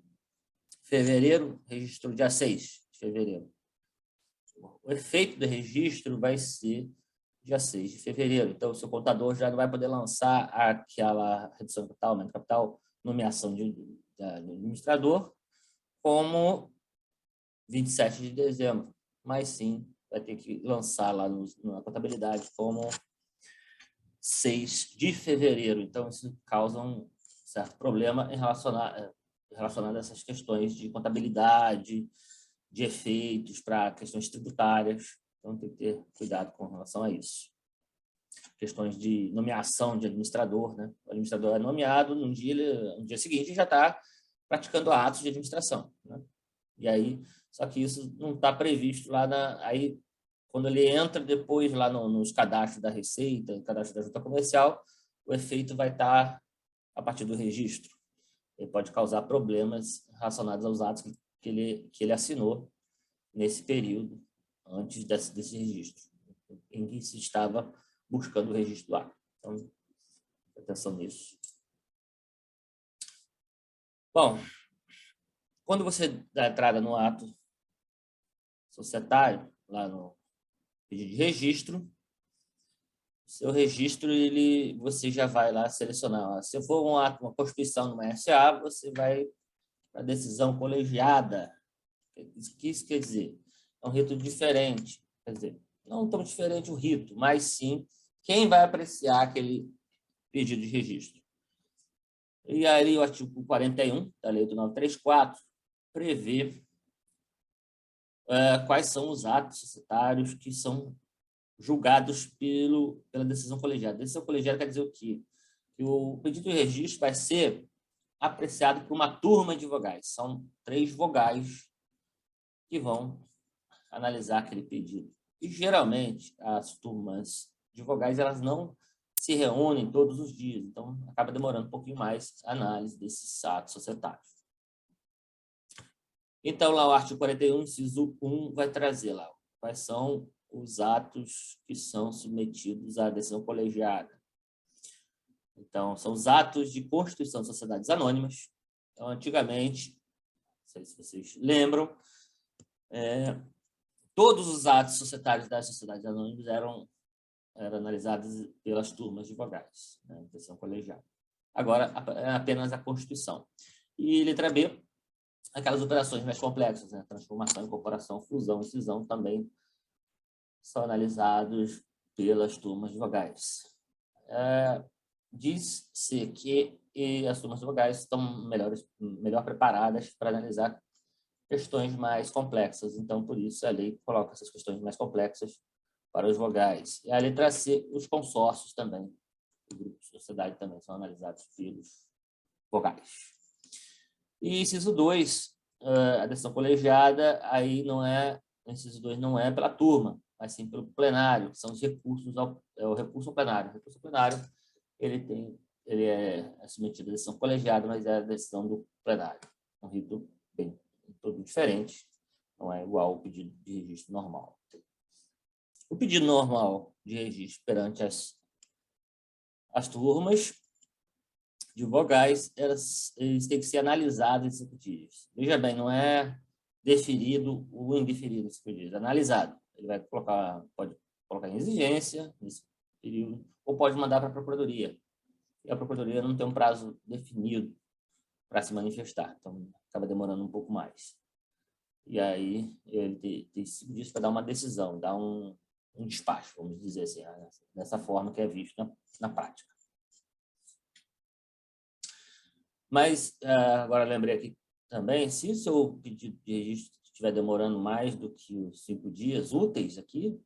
fevereiro, registrou dia 6 de fevereiro. O efeito do registro vai ser dia 6 de fevereiro. Então, o seu contador já não vai poder lançar aquela redução de capital, aumento de capital, nomeação do administrador, como 27 de dezembro. Mas sim, vai ter que lançar lá na contabilidade como 6 de fevereiro. Então, isso causa um certo problema relacionado a essas questões de contabilidade, de efeitos para questões tributárias. Então, tem que ter cuidado com relação a isso. Questões de nomeação de administrador, né? O administrador é nomeado, no dia seguinte já está praticando atos de administração, né? E aí, só que isso não está previsto lá aí, quando ele entra depois lá nos cadastros da Receita, cadastro da Junta Comercial, o efeito vai estar a partir do registro. Ele pode causar problemas relacionados aos atos que ele assinou nesse período, antes desse registro, em que se estava buscando o registro lá. Então, atenção nisso. Bom, quando você dá entrada no ato societário, lá no pedido de registro, Seu registro, você já vai lá selecionar. Se for um ato, uma constituição numa SA, você vai para a decisão colegiada. O que isso quer dizer? É um rito diferente. Quer dizer, não tão diferente o rito, mas sim quem vai apreciar aquele pedido de registro. E aí o artigo 41 da Lei 8934 prevê quais são os atos societários que são julgados pela decisão colegiada. Decisão colegiada quer dizer o quê? Que o pedido de registro vai ser apreciado por uma turma de vogais. São 3 vogais que vão analisar aquele pedido. E, geralmente, as turmas de vogais elas não se reúnem todos os dias, então acaba demorando um pouquinho mais a análise desses atos societários. Então, lá o artigo 41, inciso 1, vai trazer lá quais são os atos que são submetidos à decisão colegiada. Então, são os atos de constituição de sociedades anônimas. Então, antigamente, não sei se vocês lembram, todos os atos societários das sociedades anônimas eram analisados pelas turmas de vogais, né, decisão colegiada. Agora, é apenas a Constituição. E letra B, aquelas operações mais complexas, né, transformação, incorporação, fusão, cisão, também são analisados pelas turmas de vogais. Diz-se que as turmas de vogais estão melhor preparadas para analisar questões mais complexas. Então, por isso, a lei coloca essas questões mais complexas para os vogais. E a letra C, os consórcios também, o grupo de sociedade também são analisados pelos vogais. E inciso 2, a decisão colegiada, aí não é, inciso 2 não é pela turma, mas sim pelo plenário, que são os recursos o recurso ao plenário. O recurso ao plenário, ele é submetido à decisão colegiada, mas é a decisão do plenário. Um rito bem todo diferente, não é igual ao pedido de registro normal. O pedido normal de registro perante as turmas de vogais, eles têm que ser analisados esses pedidos. Veja bem, não é deferido ou indeferido esse pedido, é analisado. Ele pode colocar em exigência nesse período, ou pode mandar para a Procuradoria. E a Procuradoria não tem um prazo definido para se manifestar, então acaba demorando um pouco mais. E aí ele tem 5 dias para dar uma decisão, dar um despacho, vamos dizer assim, dessa forma que é visto na prática. Mas, agora lembrei aqui também, se o seu pedido de registro estiver demorando mais do que os 5 dias úteis aqui,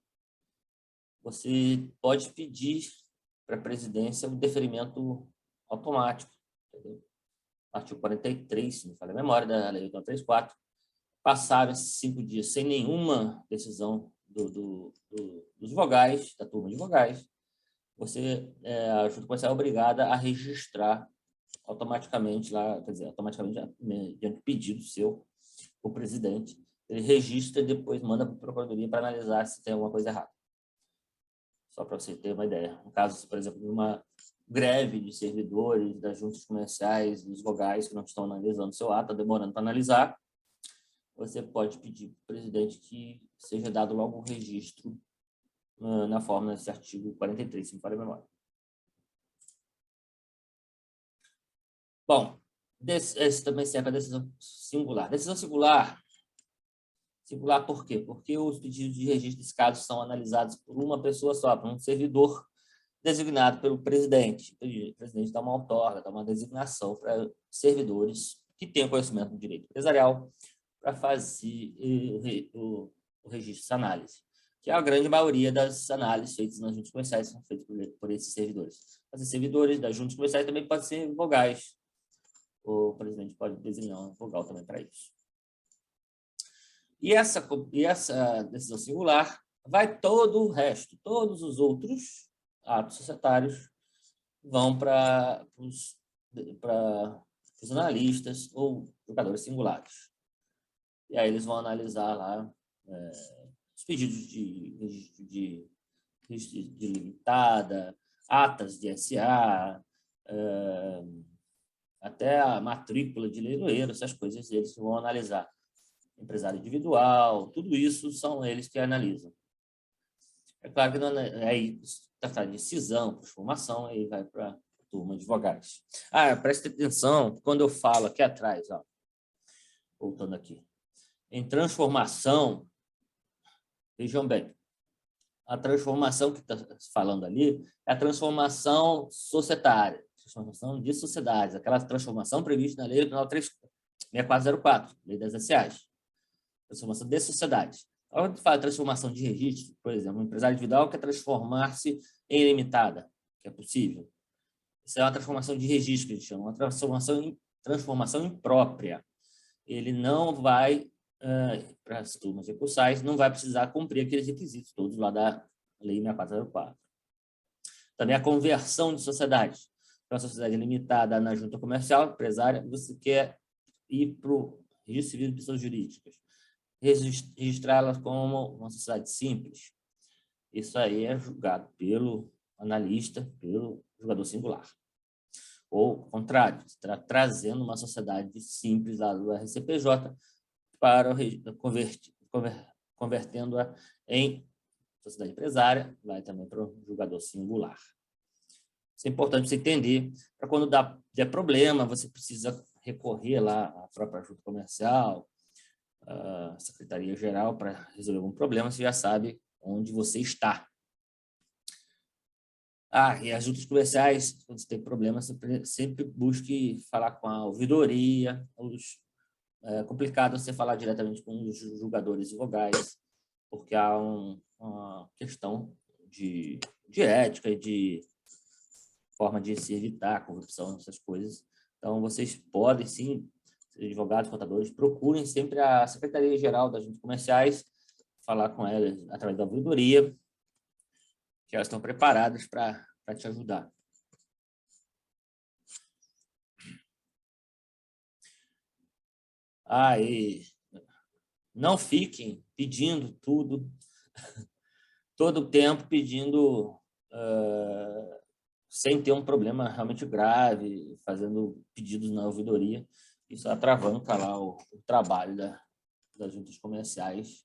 você pode pedir para a presidência o deferimento automático. Entendeu? Artigo 43, se não me falha a memória, da Lei 8934, passaram esses 5 dias sem nenhuma decisão dos vogais, da turma de vogais, a junta comercial é obrigada a registrar automaticamente lá, quer dizer, automaticamente, mediante pedido seu, o presidente, ele registra e depois manda para a Procuradoria para analisar se tem alguma coisa errada. Só para você ter uma ideia. No caso, por exemplo, de uma greve de servidores das juntas comerciais, dos vogais que não estão analisando seu ato, está demorando para analisar, você pode pedir para o presidente que seja dado logo um registro na forma desse artigo 43, se me falha a memória. Bom, esse também serve a decisão singular. Decisão singular por quê? Porque os pedidos de registro desse caso são analisados por uma pessoa só, por um servidor designado pelo presidente. O presidente dá uma outorga, dá uma designação para servidores que tenham conhecimento do direito empresarial para fazer o registro dessa análise, que é a grande maioria das análises feitas nas juntas comerciais são feitas por esses servidores. Mas os servidores das juntas comerciais também podem ser vogais. O presidente pode designar um vogal também para isso. E essa decisão singular vai todo o resto, todos os outros atos societários vão para os analistas ou jogadores singulares. E aí eles vão analisar lá os pedidos de limitada, atas de SA, até a matrícula de leiloeiro, essas coisas eles vão analisar. Empresário individual, tudo isso são eles que analisam. É claro que não, aí está falando de cisão, transformação, aí vai para a turma de vogais. Preste atenção quando eu falo aqui atrás, ó, voltando aqui. Em transformação, vejam bem, a transformação que está falando ali é a transformação societária, transformação de sociedades, aquela transformação prevista na Lei 6404, Lei das SAs, transformação de sociedades. Quando a gente fala de transformação de registro, por exemplo, um empresário individual quer transformar-se em limitada, que é possível. Isso é uma transformação de registro, que a gente chama, uma transformação imprópria. Ele não vai, para as turmas recursais, não vai precisar cumprir aqueles requisitos todos lá da Lei 6404. Também a conversão de sociedades. Para a sociedade limitada na junta comercial, empresária, você quer ir para o registro civil de pessoas jurídicas, registrá-las como uma sociedade simples. Isso aí é julgado pelo analista, pelo julgador singular. Ou, ao contrário, está trazendo uma sociedade simples lá do RCPJ para convertendo-a em sociedade empresária, vai também para o julgador singular. Isso é importante você entender, para quando der problema, você precisa recorrer lá à própria junta comercial, à Secretaria-Geral, para resolver algum problema, você já sabe onde você está. E as juntas comerciais, quando você tem problema, sempre busque falar com a ouvidoria. É complicado você falar diretamente com os julgadores e vogais, porque há uma questão de ética e de forma de se evitar a corrupção, essas coisas. Então, vocês podem, sim, advogados, contadores, procurem sempre a Secretaria-Geral das Juntas Comerciais, falar com elas através da ouvidoria, que elas estão preparadas para te ajudar. E não fiquem pedindo tudo, todo o tempo pedindo, sem ter um problema realmente grave, fazendo pedidos na ouvidoria. Isso atravanca lá o trabalho das juntas comerciais.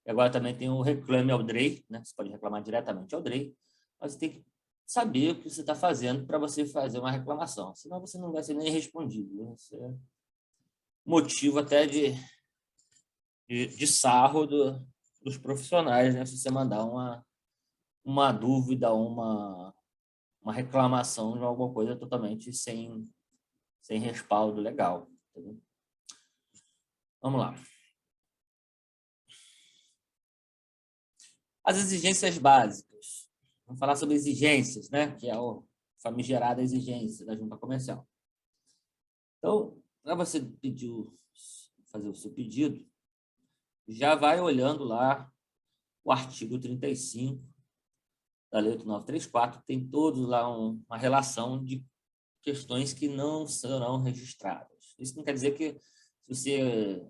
E agora também tem o Reclame ao DREI, né? Você pode reclamar diretamente ao DREI, mas você tem que saber o que você está fazendo para você fazer uma reclamação, senão você não vai ser nem respondido. Isso é motivo até de sarro dos profissionais, né? Se você mandar uma dúvida, uma reclamação de alguma coisa totalmente sem respaldo legal. Entendeu? Vamos lá. As exigências básicas. Vamos falar sobre exigências, né? Que é a famigerada exigência da junta comercial. Então, para você fazer o seu pedido, já vai olhando lá o artigo 35 da Lei 8934, tem todos lá uma relação de questões que não serão registradas. Isso não quer dizer que se você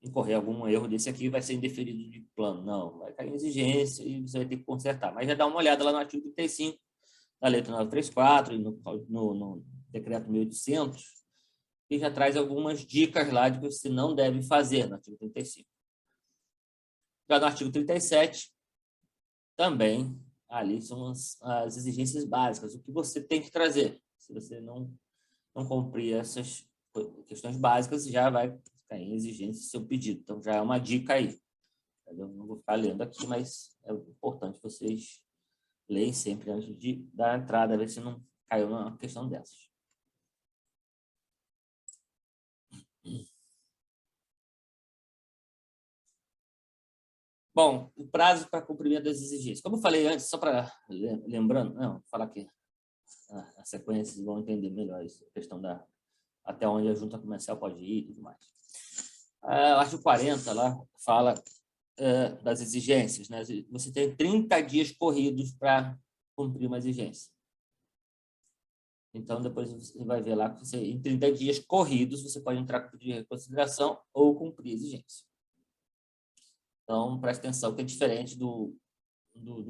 incorrer algum erro desse aqui, vai ser indeferido de plano. Não, vai cair em exigência e você vai ter que consertar. Mas já dá uma olhada lá no artigo 35 da Lei 8934 e no Decreto 1800, que já traz algumas dicas lá de que você não deve fazer no artigo 35. Já no artigo 37, também ali são as exigências básicas, o que você tem que trazer. Se você não cumprir essas questões básicas, já vai ficar em exigência seu pedido. Então, já é uma dica aí. Eu não vou ficar lendo aqui, mas é importante vocês leem sempre antes de dar a entrada, ver se não caiu numa questão dessas. Bom, o prazo para cumprimento das exigências. Como eu falei antes, só para lembrando, não, vou falar aqui a sequência, vocês vão entender melhor isso, a questão até onde a junta comercial pode ir e tudo mais. O artigo 40 lá fala das exigências, né? Você tem 30 dias corridos para cumprir uma exigência. Então, depois você vai ver lá que em 30 dias corridos você pode entrar com pedido de reconsideração ou cumprir a exigência. Então, preste atenção que é diferente do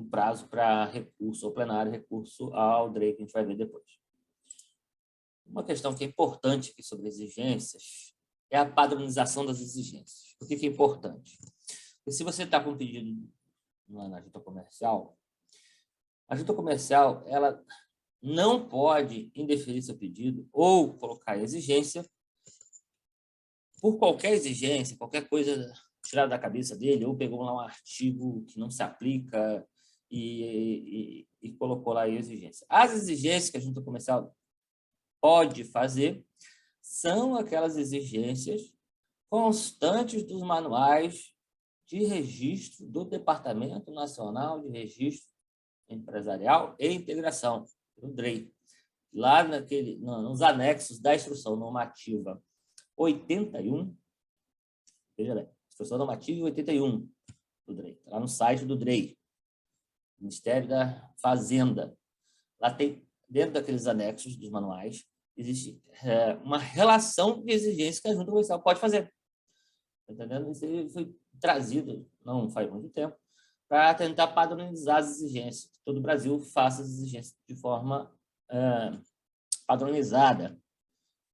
prazo para recurso ao plenário, recurso ao DREI, que a gente vai ver depois. Uma questão que é importante aqui sobre exigências é a padronização das exigências. Por que é importante? Porque se você está com um pedido na junta comercial, a junta comercial ela não pode indeferir seu pedido ou colocar exigência por qualquer exigência, qualquer coisa tirada da cabeça dele, ou pegou lá um artigo que não se aplica e colocou lá a exigência. As exigências que a junta comercial pode fazer são aquelas exigências constantes dos manuais de registro do Departamento Nacional de Registro Empresarial e Integração, o DREI, lá nos anexos da Instrução Normativa 81, veja bem, Instrução Normativa 81 do DREI, lá no site do DREI, Ministério da Fazenda. Lá tem, dentro daqueles anexos dos manuais, existe uma relação de exigências que a junta comercial pode fazer. Entendendo? Isso foi trazido, não faz muito tempo, para tentar padronizar as exigências. Que todo o Brasil faça as exigências de forma padronizada,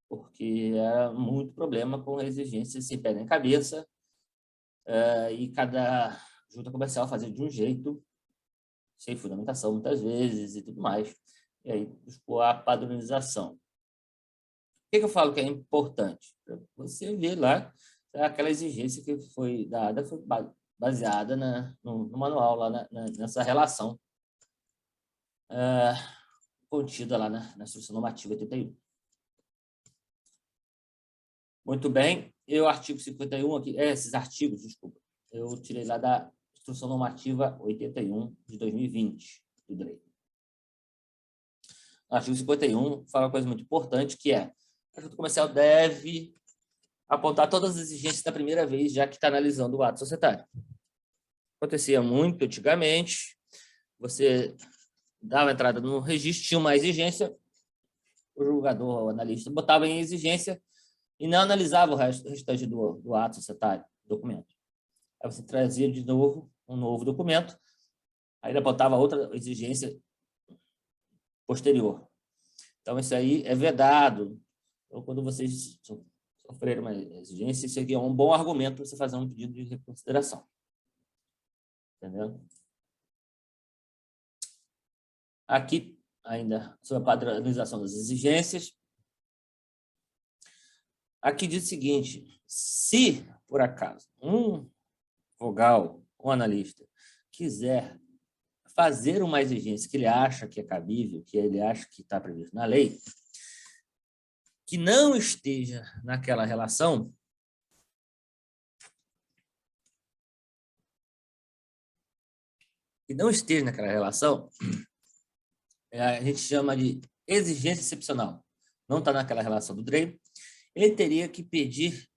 porque há muito problema com exigências sem pé nem cabeça, e cada junta comercial fazer de um jeito, sem fundamentação muitas vezes e tudo mais. E aí buscou a padronização. O que eu falo que é importante? Você vê lá aquela exigência que foi dada, foi baseada no manual, lá nessa relação contida lá na Instrução Normativa 81. Muito bem, e o artigo 51 aqui, esses artigos, desculpa, eu tirei lá da Instrução Normativa 81 de 2020, do DREI. O artigo 51 fala uma coisa muito importante, que é a junta comercial deve apontar todas as exigências da primeira vez, já que está analisando o ato societário. Acontecia muito antigamente, você dava entrada no registro, tinha uma exigência, o julgador, o analista, botava em exigência e não analisava o restante do ato societário, documento. Aí você trazia de novo um novo documento, aí ele botava outra exigência posterior. Então, isso aí é vedado. Então, quando vocês sofrerem uma exigência, isso aqui é um bom argumento para você fazer um pedido de reconsideração. Entendeu? Aqui, ainda, sobre a padronização das exigências. Aqui diz o seguinte, se, por acaso, um vogal, um analista, quiser fazer uma exigência que ele acha que é cabível, que ele acha que está previsto na lei, que não esteja naquela relação, a gente chama de exigência excepcional. Não está naquela relação do DREI, ele teria que pedir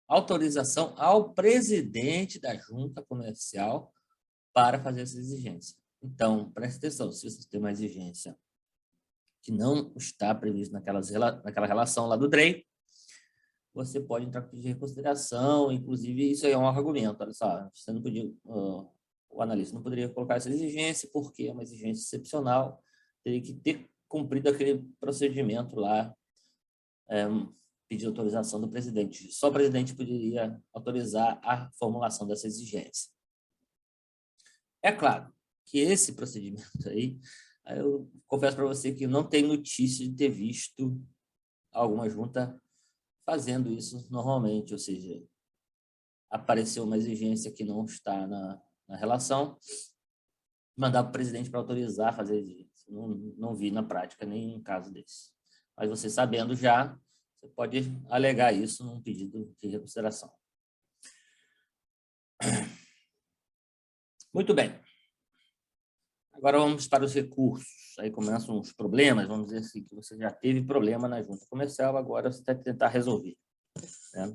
autorização ao presidente da junta comercial para fazer essa exigência. Então, preste atenção, se você tem uma exigência que não está prevista naquela relação lá do DREI, você pode entrar com pedido de reconsideração, inclusive isso aí é um argumento, olha só, você não podia, o analista não poderia colocar essa exigência porque é uma exigência excepcional, teria que ter cumprido aquele procedimento lá, pedir autorização do presidente. Só o presidente poderia autorizar a formulação dessa exigência. É claro que esse procedimento aí, eu confesso para você que não tenho notícia de ter visto alguma junta fazendo isso normalmente, ou seja, apareceu uma exigência que não está na relação, mandar para o presidente para autorizar a fazer a exigência. Não vi na prática nenhum caso desse. Mas você sabendo já, você pode alegar isso num pedido de reconsideração. Muito bem. Agora vamos para os recursos. Aí começam os problemas, vamos dizer assim, que você já teve problema na junta comercial, agora você tem que tentar resolver. Né?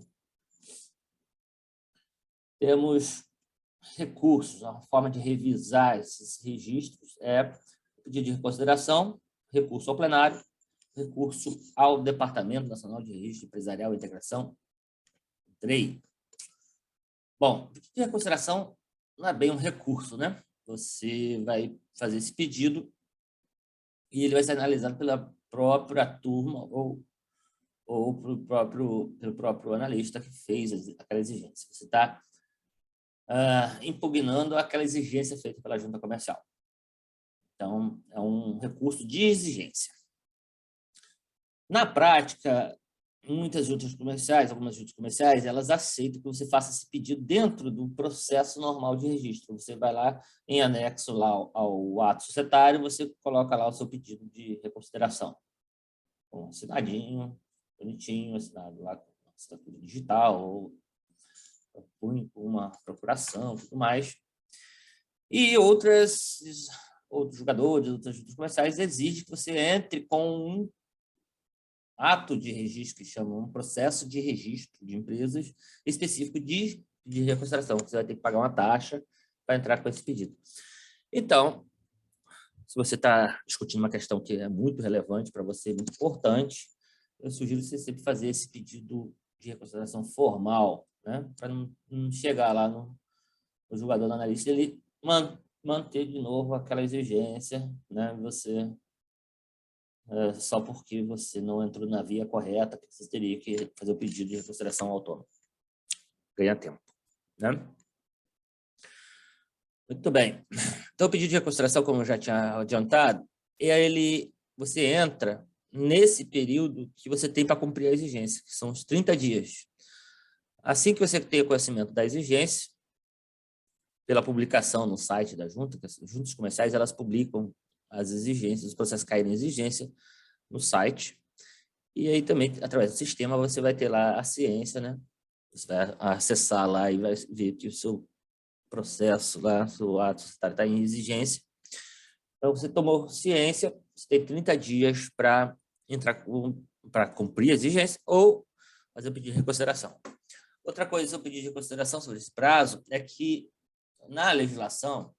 Temos recursos, a forma de revisar esses registros é pedido de reconsideração, recurso ao plenário, recurso ao Departamento Nacional de Registro Empresarial e Integração, DREI. Bom, pedido de reconsideração não é bem um recurso, né? Você vai fazer esse pedido e ele vai ser analisado pela própria turma ou pelo próprio analista que fez aquela exigência. Você está impugnando aquela exigência feita pela junta comercial. Então, é um recurso de exigência. Na prática, muitas juntas comerciais, algumas juntas comerciais, elas aceitam que você faça esse pedido dentro do processo normal de registro. Você vai lá, em anexo lá ao ato societário, você coloca lá o seu pedido de reconsideração. Assinadinho, bonitinho, assinado lá com assinatura digital, ou uma procuração, tudo mais. E outros jogadores, outras juntas comerciais exigem que você entre com um ato de registro, que chama um processo de registro de empresas específico de reconsideração. Você vai ter que pagar uma taxa para entrar com esse pedido. Então, se você está discutindo uma questão que é muito relevante para você, muito importante, eu sugiro você sempre fazer esse pedido de reconsideração formal, né? Para não chegar lá no julgador, no analista, ele manter de novo aquela exigência, né? Você só porque você não entrou na via correta, que você teria que fazer o pedido de reconsideração autônoma. Ganha tempo, né? Muito bem. Então, o pedido de reconsideração, como eu já tinha adiantado, você entra nesse período que você tem para cumprir a exigência, que são os 30 dias. Assim que você tem conhecimento da exigência, pela publicação no site da junta, que as juntas comerciais, elas publicam as exigências, os processos caírem em exigência no site, e aí também, através do sistema, você vai ter lá a ciência, né? Você vai acessar lá e vai ver que o seu processo lá, o seu ato está em exigência. Então, você tomou ciência, você tem 30 dias para cumprir a exigência ou fazer o pedido de reconsideração. Outra coisa sobre o pedido de reconsideração sobre esse prazo é que, na legislação,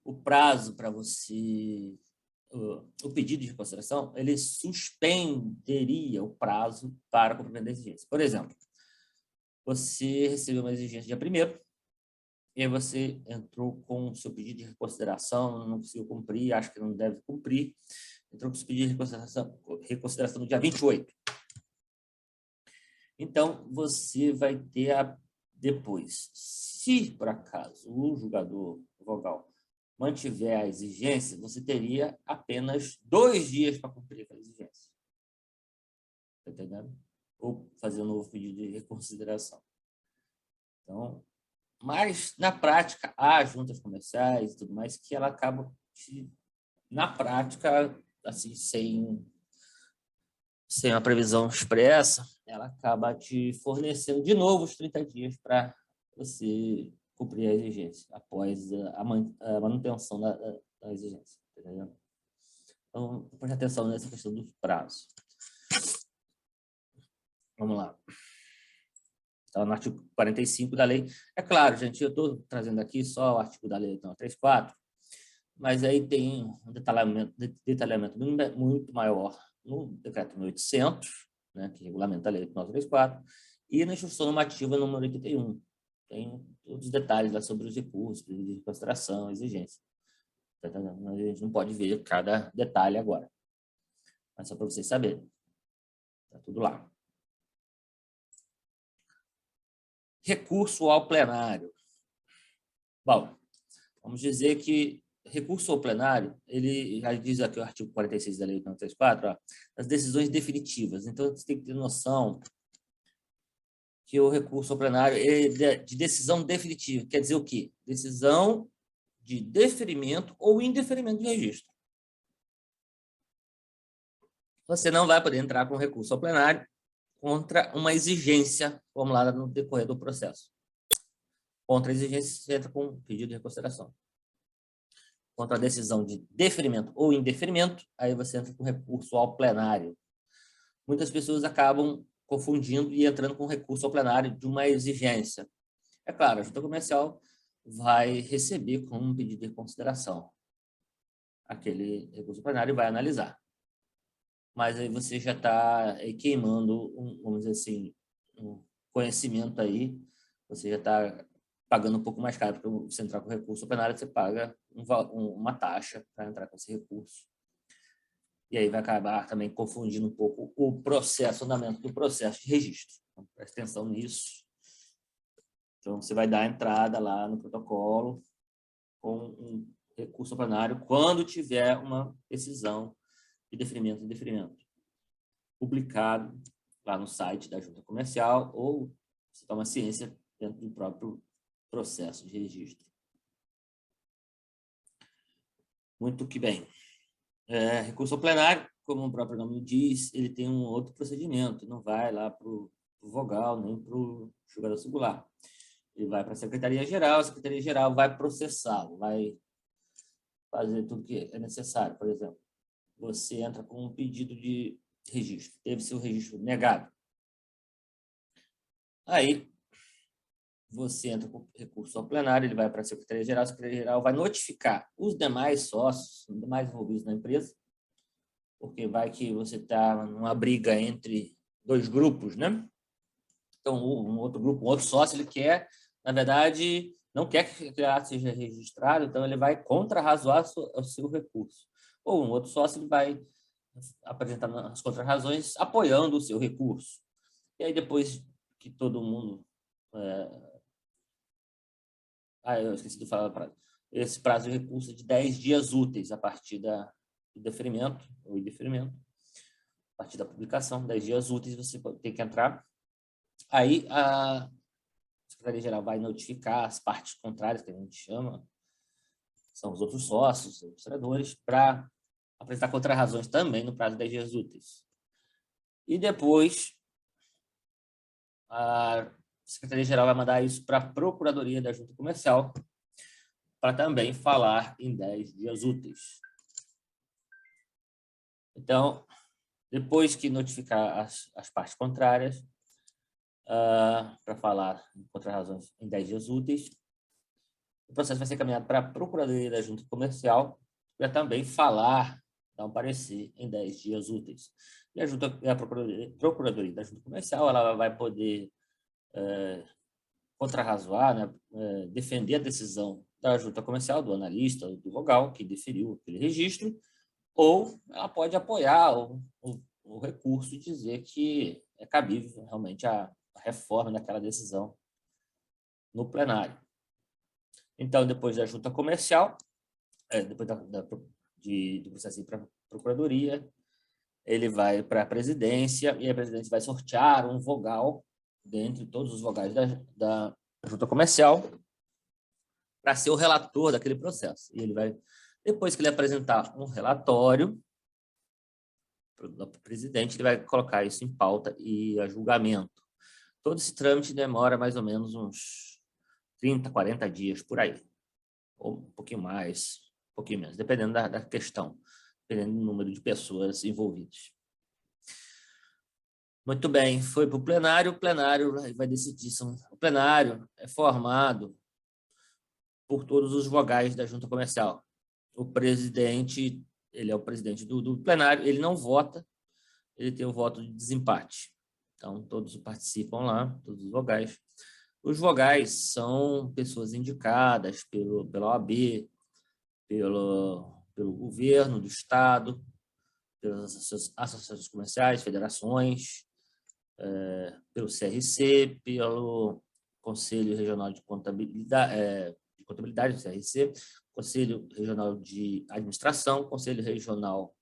o prazo para você... O pedido de reconsideração, ele suspenderia o prazo para cumprimento da exigência. Por exemplo, você recebeu uma exigência dia 1º, e aí você entrou com o seu pedido de reconsideração, não conseguiu cumprir, acha que não deve cumprir, entrou com o seu pedido de reconsideração no dia 28. Então, você vai ter depois, se por acaso o julgador vogal mantiver a exigência, você teria apenas 2 dias para cumprir aquela exigência. Está entendendo? Ou fazer um novo pedido de reconsideração. Então, mas, na prática, há juntas comerciais e tudo mais que ela acaba, na prática, assim, sem uma previsão expressa, ela acaba te fornecendo de novo os 30 dias para você cumprir a exigência, após a manutenção da exigência. Entendeu? Então, preste atenção nessa questão dos prazos. Vamos lá. Então, no artigo 45 da lei. É claro, gente, eu estou trazendo aqui só o artigo da lei 834, mas aí tem um detalhamento muito maior no decreto 1800, né, que regulamenta a lei 8934, e na instrução normativa número 81. Tem todos os detalhes lá sobre os recursos, de consideração, exigência. A gente não pode ver cada detalhe agora, mas só para vocês saberem. Está tudo lá. Recurso ao plenário. Bom, vamos dizer que recurso ao plenário, ele já diz aqui o artigo 46 da Lei 834, as decisões definitivas. Então, você tem que ter noção que o recurso ao plenário é de decisão definitiva. Quer dizer o quê? Decisão de deferimento ou indeferimento de registro. Você não vai poder entrar com recurso ao plenário contra uma exigência formulada no decorrer do processo. Contra a exigência, você entra com pedido de reconsideração. Contra a decisão de deferimento ou indeferimento, aí você entra com recurso ao plenário. Muitas pessoas acabam confundindo e entrando com recurso ao plenário de uma exigência. É claro, a junta comercial vai receber como um pedido de reconsideração aquele recurso ao plenário e vai analisar. Mas aí você já está queimando, vamos dizer assim, um conhecimento aí, você já está pagando um pouco mais caro, porque você entrar com recurso ao plenário, você paga uma taxa para entrar com esse recurso. E aí vai acabar também confundindo um pouco o andamento do processo de registro. Então, preste atenção nisso, Então, você vai dar a entrada lá no protocolo com um recurso ao plenário quando tiver uma decisão de deferimento e indeferimento publicado lá no site da Junta Comercial ou você toma ciência dentro do próprio processo de registro. Muito que bem. Recurso ao plenário, como o próprio nome diz, ele tem um outro procedimento, não vai lá para o vogal nem para o julgador singular. Ele vai para a Secretaria-Geral, a Secretaria-Geral vai processá-lo, vai fazer tudo que é necessário. Por exemplo, você entra com um pedido de registro, teve seu registro negado. Aí, você entra com recurso ao plenário, ele vai para a Secretaria-Geral, a Secretaria-Geral vai notificar os demais sócios, os demais envolvidos na empresa, porque vai que você está numa briga entre dois grupos, né? Então, um outro grupo, um outro sócio, ele quer, na verdade, não quer que aquele ato seja registrado, então ele vai contrarrazoar o seu recurso. Ou um outro sócio, ele vai apresentar as contrarrazões apoiando o seu recurso. E aí, depois que todo mundo... eu esqueci de falar a prazo. Esse prazo de recurso é de 10 dias úteis a partir do deferimento ou indeferimento. A partir da publicação, 10 dias úteis, você tem que entrar. Aí, a Secretaria-Geral vai notificar as partes contrárias, que a gente chama, são os outros sócios, os administradores, para apresentar contrarrazões também no prazo de 10 dias úteis. E depois, a Secretaria-Geral vai mandar isso para a Procuradoria da Junta Comercial para também falar em 10 dias úteis. Então, depois que notificar as partes contrárias, para falar em contrarrazões em 10 dias úteis, o processo vai ser encaminhado para a Procuradoria da Junta Comercial para também falar, dar um parecer em 10 dias úteis. E a Procuradoria da Junta Comercial ela vai poder contrarrazoar, né, defender a decisão da Junta Comercial, do analista, do vogal, que deferiu aquele registro, ou ela pode apoiar o recurso e dizer que é cabível realmente a reforma daquela decisão no plenário. Então, depois da Junta Comercial, depois do processo para a Procuradoria, ele vai para a presidência e a presidência vai sortear um vogal dentre todos os vogais da Junta Comercial para ser o relator daquele processo. E ele vai, depois que ele apresentar um relatório para o presidente, ele vai colocar isso em pauta e a julgamento. Todo esse trâmite demora mais ou menos uns 30, 40 dias por aí, ou um pouquinho mais, um pouquinho menos, dependendo da questão, dependendo do número de pessoas envolvidas. Muito bem, foi para o plenário vai decidir. O plenário é formado por todos os vogais da Junta Comercial. O presidente, ele é o presidente do plenário, ele não vota, ele tem o voto de desempate. Então, todos participam lá, todos os vogais. Os vogais são pessoas indicadas pela OAB, pelo governo do Estado, pelas associações comerciais, federações, pelo CRC, pelo Conselho Regional de Contabilidade, do CRC, Conselho Regional de Administração, Conselho Regional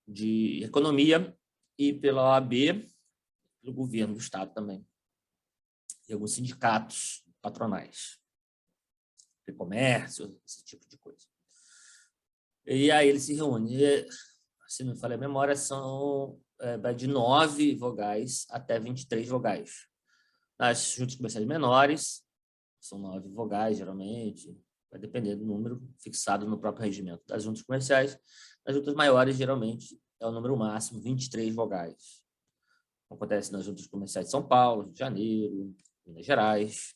de Economia e pela OAB, pelo governo do Estado também, e alguns sindicatos patronais, de comércio, esse tipo de coisa. E aí ele se reúne. Se não me falha a memória, são de 9 vogais até 23 vogais. Nas juntas comerciais menores, são 9 vogais, geralmente, vai depender do número fixado no próprio regimento das juntas comerciais. Nas juntas maiores, geralmente, é o número máximo, 23 vogais. Acontece nas juntas comerciais de São Paulo, Rio de Janeiro, Minas Gerais.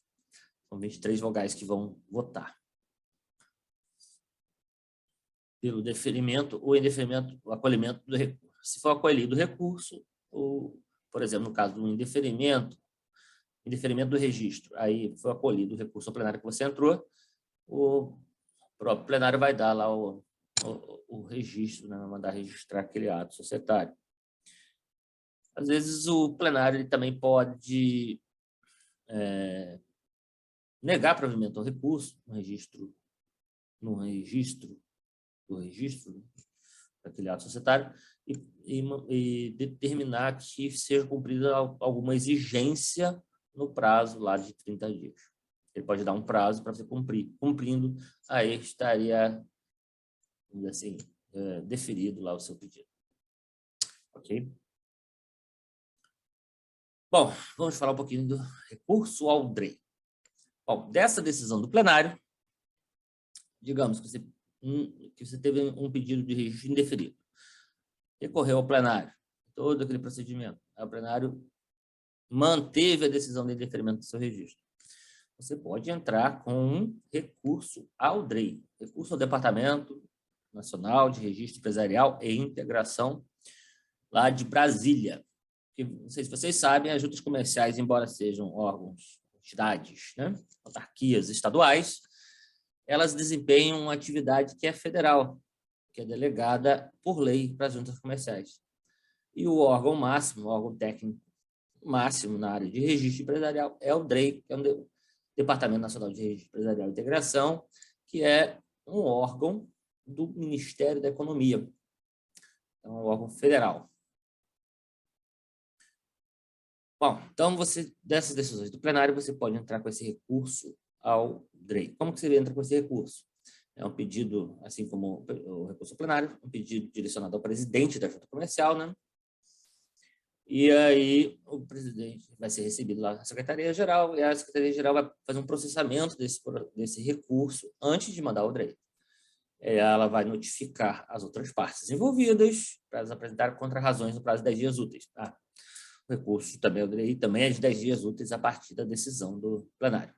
São 23 vogais que vão votar. Pelo deferimento ou indeferimento, o acolhimento do recurso. Se for acolhido o recurso, ou, por exemplo, no caso do indeferimento do registro, aí foi acolhido o recurso ao plenário que você entrou, o próprio plenário vai dar lá o registro, né, vai mandar registrar aquele ato societário. Às vezes o plenário ele também pode negar provimento ao recurso no registro daquele ato societário e determinar que seja cumprida alguma exigência no prazo lá de 30 dias. Ele pode dar um prazo para você cumprir. Cumprindo, aí estaria, assim, deferido lá o seu pedido. Ok? Bom, vamos falar um pouquinho do recurso ao DREI. Bom, dessa decisão do plenário, digamos que você teve um pedido de registro indeferido. Recorreu ao plenário, todo aquele procedimento. O plenário manteve a decisão de indeferimento do seu registro. Você pode entrar com um recurso ao DREI, recurso ao Departamento Nacional de Registro Empresarial e Integração, lá de Brasília. Não sei se vocês sabem, as juntas comerciais, embora sejam órgãos, entidades, né, autarquias estaduais, elas desempenham uma atividade que é federal, que é delegada por lei para as juntas comerciais. E o órgão máximo, o órgão técnico máximo na área de registro empresarial é o DREI, que é o Departamento Nacional de Registro Empresarial e Integração, que é um órgão do Ministério da Economia. É um órgão federal. Bom, então, dessas decisões do plenário, você pode entrar com esse recurso ao DREI. Como que você entra com esse recurso? É um pedido, assim como o recurso ao plenário, um pedido direcionado ao presidente da junta comercial, né? E aí o presidente vai ser recebido lá na Secretaria-Geral e a Secretaria-Geral vai fazer um processamento desse recurso antes de mandar o DREI. Ela vai notificar as outras partes envolvidas para elas apresentarem contra-razões no prazo de 10 dias úteis. Tá? O recurso também, o DREI, também é de 10 dias úteis a partir da decisão do plenário.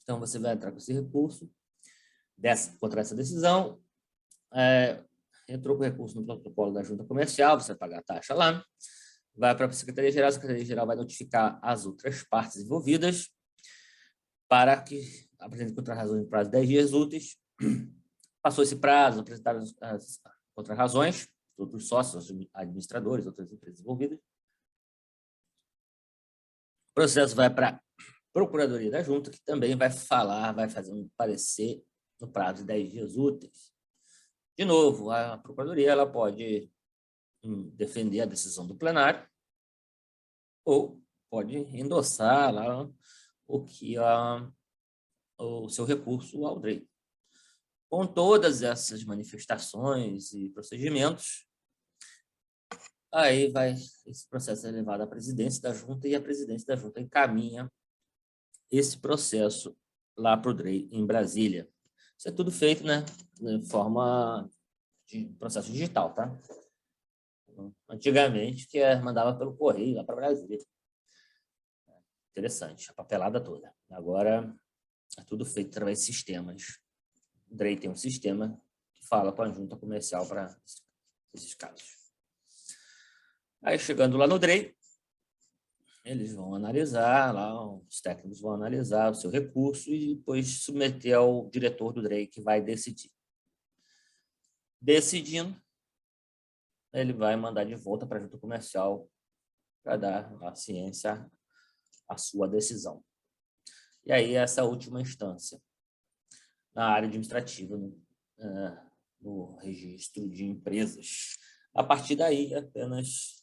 Então, você vai entrar com esse recurso contra essa decisão, entrou com recurso no protocolo da junta comercial, você vai pagar a taxa lá, vai para a Secretaria-Geral, a Secretaria-Geral vai notificar as outras partes envolvidas para que apresentem contra-razões no prazo de 10 dias úteis. Passou esse prazo, apresentaram as contra-razões, outros sócios, administradores, outras empresas envolvidas. O processo vai para a Procuradoria da Junta, que também vai fazer um parecer no prazo de 10 dias úteis. De novo, a Procuradoria ela pode defender a decisão do plenário ou pode endossar lá o seu recurso ao DREI. Com todas essas manifestações e procedimentos, aí esse processo é levado à presidência da junta e a presidência da junta encaminha esse processo lá para o DREI em Brasília. Isso é tudo feito, né, de forma de processo digital, tá? Antigamente, que mandava pelo correio lá para Brasília. Interessante, a papelada toda. Agora, é tudo feito através de sistemas. O DREI tem um sistema que fala com a junta comercial para esses casos. Aí, chegando lá no DREI, eles vão analisar, lá os técnicos vão analisar o seu recurso e depois submeter ao diretor do DREI, que vai decidir. Decidindo, ele vai mandar de volta para a junta comercial para dar a ciência à sua decisão. E aí, essa última instância, na área administrativa, no registro de empresas. A partir daí, apenas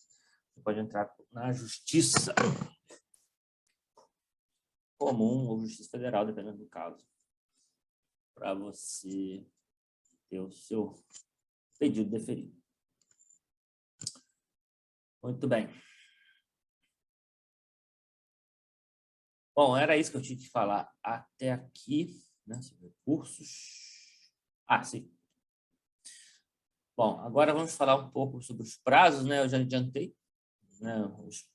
você pode entrar na justiça comum ou justiça federal, dependendo do caso, para você ter o seu pedido deferido. Muito bem. Bom, era isso que eu tinha que falar até aqui, né, sobre recursos. Sim. Bom, agora vamos falar um pouco sobre os prazos, né? Eu já adiantei, né,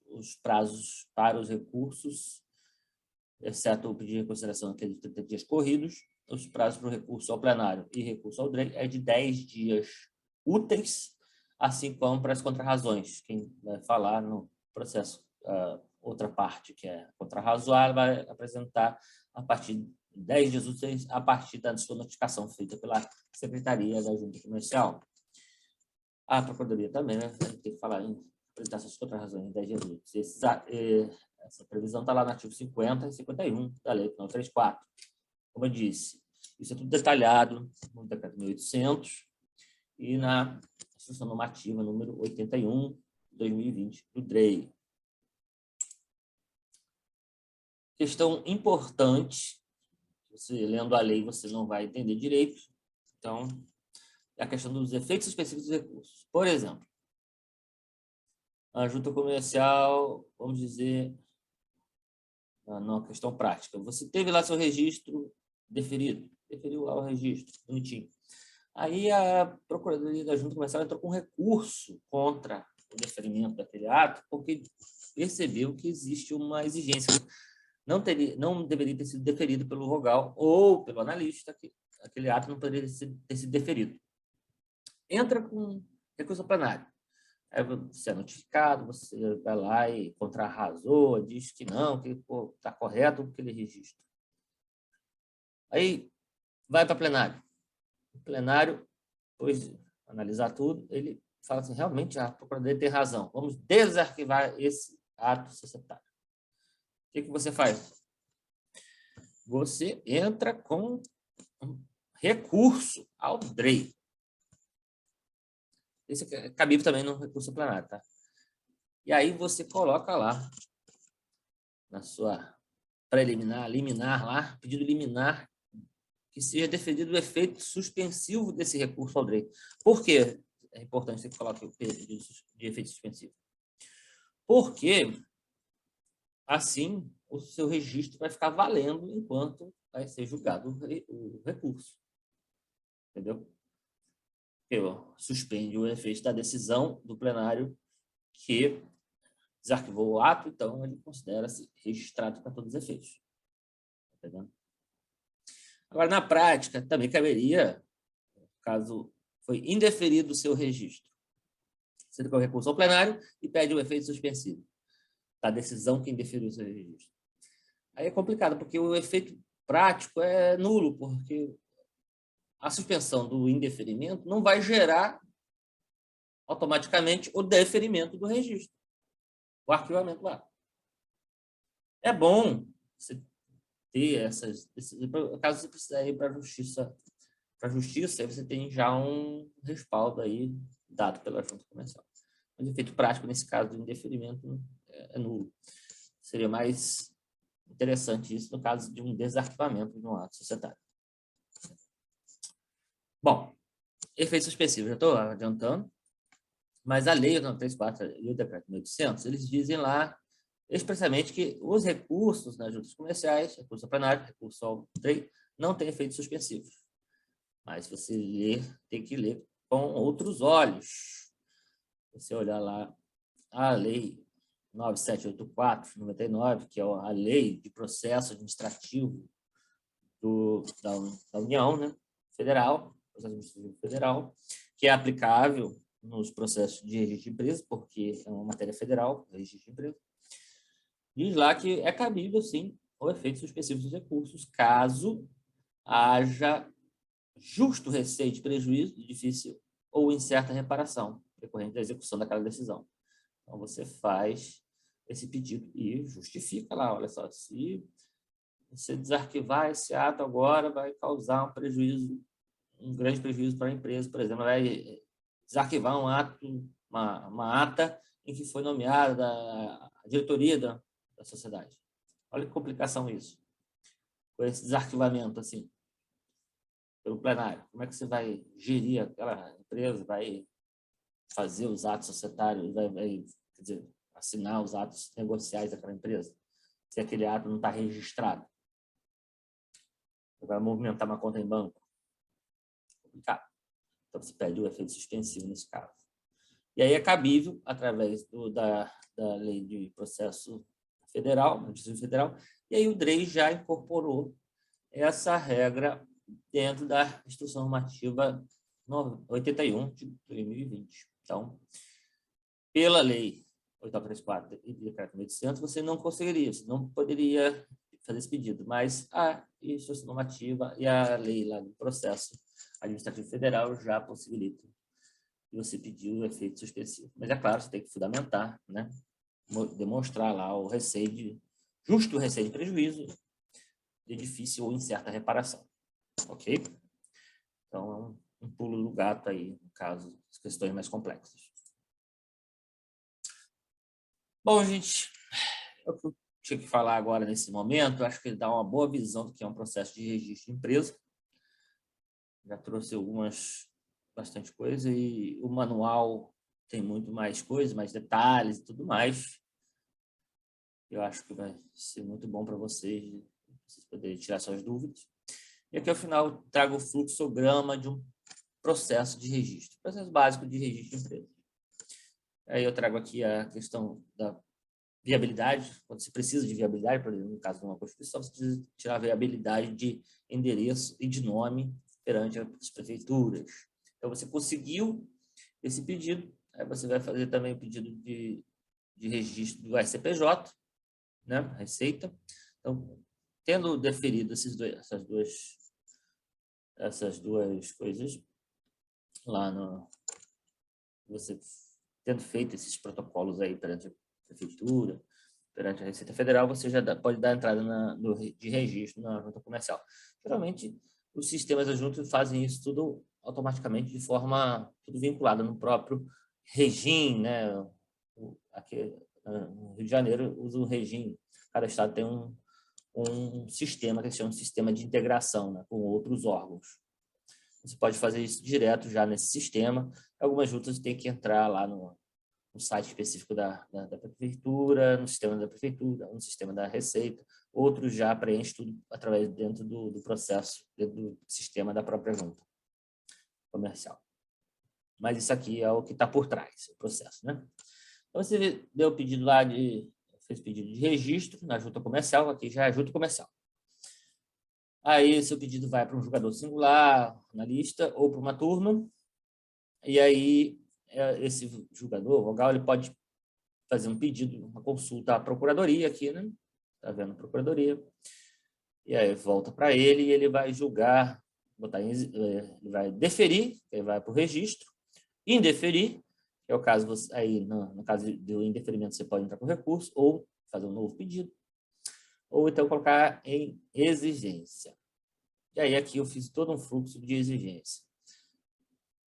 os prazos para os recursos, exceto o pedido de reconsideração aqueles 30 dias corridos. Os prazos para o recurso ao plenário e recurso ao DREI é de 10 dias úteis, assim como para as contrarrazões. Quem vai falar no processo, outra parte, que é contrarrazoar, vai apresentar a partir de 10 dias úteis, a partir da sua notificação feita pela Secretaria da Junta Comercial. A Procuradoria também, né, tem que falar em apresentar suas contrarrazões em 10 dias úteis. Essa previsão está lá no artigo 50 e 51 da Lei 934. Como eu disse, isso é tudo detalhado no Decreto 1800 e na Instrução Normativa número 81, de 2020, do DREI. Questão importante, você lendo a lei você não vai entender direito, então, é a questão dos efeitos específicos dos recursos. Por exemplo, a junta comercial, vamos dizer, numa questão prática, você teve lá seu registro deferido, deferiu lá o registro, bonitinho. Aí a Procuradoria da Junta Comercial entrou com recurso contra o deferimento daquele ato, porque percebeu que existe uma exigência. Não deveria ter sido deferido pelo vogal ou pelo analista, que aquele ato não poderia ter sido deferido. Entra com recurso plenário. Aí você é notificado, você vai lá e contrarrazou, diz que não, que está correto aquele registro. Aí vai para plenário. O plenário, depois de analisar tudo, ele fala assim, realmente a Procuradoria tem razão, vamos desarquivar esse ato societário. O que você faz? Você entra com um recurso ao DREI. Isso é cabível também no recurso plenário, tá? E aí você coloca lá, na sua preliminar, liminar lá, pedido liminar, que seja defendido o efeito suspensivo desse recurso ao DREI. Por quê? É importante que você coloque o pedido de efeito suspensivo. Porque, assim, o seu registro vai ficar valendo enquanto vai ser julgado o recurso. Entendeu? Suspende o efeito da decisão do plenário que desarquivou o ato, então ele considera-se registrado para todos os efeitos. Entendeu? Agora, na prática, também caberia, caso foi indeferido o seu registro, você tem o recurso ao plenário e pede o efeito suspensivo da decisão que indeferiu o seu registro. Aí é complicado, porque o efeito prático é nulo, porque a suspensão do indeferimento não vai gerar automaticamente o deferimento do registro, o arquivamento lá. É bom você ter caso você precisar ir para a justiça, aí você tem já um respaldo aí dado pela junta comercial. Mas o efeito prático, nesse caso do indeferimento, é nulo. Seria mais interessante isso no caso de um desarquivamento de um ato societário. Bom, efeitos suspensivos, já estou adiantando, mas a lei 934 e o decreto 1800, eles dizem lá expressamente que os recursos nas juntas comerciais, recurso ao plenário, recurso ao DREI, não têm efeitos suspensivos. Mas você tem que ler com outros olhos. Você olhar lá a lei 9784/99, que é a lei de processo administrativo da União, né, Federal, processo administrativo federal, que é aplicável nos processos de registro de empresa, porque é uma matéria federal, registro de empresa. Diz lá que é cabível, sim, o efeito suspensivo dos recursos, caso haja justo receio de prejuízo, de difícil ou incerta reparação, decorrente da execução daquela decisão. Então, você faz esse pedido e justifica lá, olha só, se você desarquivar esse ato agora, vai causar um prejuízo, um grande prejuízo para a empresa, por exemplo, vai desarquivar um ato, uma ata em que foi nomeada a diretoria da sociedade. Olha que complicação isso. Com esse desarquivamento, assim, pelo plenário. Como é que você vai gerir aquela empresa, vai fazer os atos societários, vai quer dizer, assinar os atos negociais daquela empresa, se aquele ato não está registrado? Você vai movimentar uma conta em banco? Complicado. Então, você pede o efeito suspensivo nesse caso. E aí é cabível, através da lei de processo federal, administrativo federal, e aí o DREI já incorporou essa regra dentro da Instrução Normativa 81 de 2020. Então, pela lei 834 e decreto 1800, você não conseguiria, você não poderia fazer esse pedido, mas a Instrução Normativa e a lei lá do processo administrativo federal já possibilitam e você pedir o efeito suspensivo. Mas é claro, você tem que fundamentar, né, demonstrar lá o justo receio de prejuízo de difícil ou incerta reparação. Ok? Então, é um pulo do gato aí, no caso, das questões mais complexas. Bom, gente, é o que eu tinha que falar agora nesse momento. Eu acho que ele dá uma boa visão do que é um processo de registro de empresa. Já trouxe bastante coisa, e o manual tem muito mais coisas, mais detalhes e tudo mais. Eu acho que vai ser muito bom para vocês poderem tirar suas dúvidas. E aqui, ao final, trago o fluxograma de um processo de registro, processo básico de registro de empresa. Aí eu trago aqui a questão da viabilidade, quando você precisa de viabilidade, por exemplo, no caso de uma Constituição, você precisa tirar a viabilidade de endereço e de nome perante as prefeituras. Então, você conseguiu esse pedido, aí você vai fazer também o pedido de registro do SCPJ, né, Receita. Então, tendo deferido essas duas coisas, lá você tendo feito esses protocolos aí perante a prefeitura, perante a Receita Federal, você já pode dar entrada de registro na junta comercial. Geralmente, os sistemas da junta fazem isso tudo automaticamente, de forma tudo vinculada no próprio regime, né? Aqui no Rio de Janeiro usa o regime. Cada estado tem um sistema que eles chamam de sistema de integração, né, com outros órgãos. Você pode fazer isso direto já nesse sistema. Algumas juntas têm que entrar lá no site específico da prefeitura, no sistema da prefeitura, no sistema da Receita. Outros já preenchem tudo através dentro do processo, dentro do sistema da própria junta comercial. Mas isso aqui é o que está por trás, o processo, né? Então, você deu o pedido lá fez pedido de registro na junta comercial, aqui já é junta comercial. Aí, seu pedido vai para um julgador singular, na lista, ou para uma turma, e aí esse julgador, vogal, ele pode fazer um pedido, uma consulta à procuradoria aqui, né? Tá vendo a procuradoria? E aí volta para ele e ele vai julgar, ele vai deferir, ele vai para o registro, indeferir, que é o caso, aí no caso do indeferimento você pode entrar com recurso ou fazer um novo pedido, ou então colocar em exigência. E aí aqui eu fiz todo um fluxo de exigência.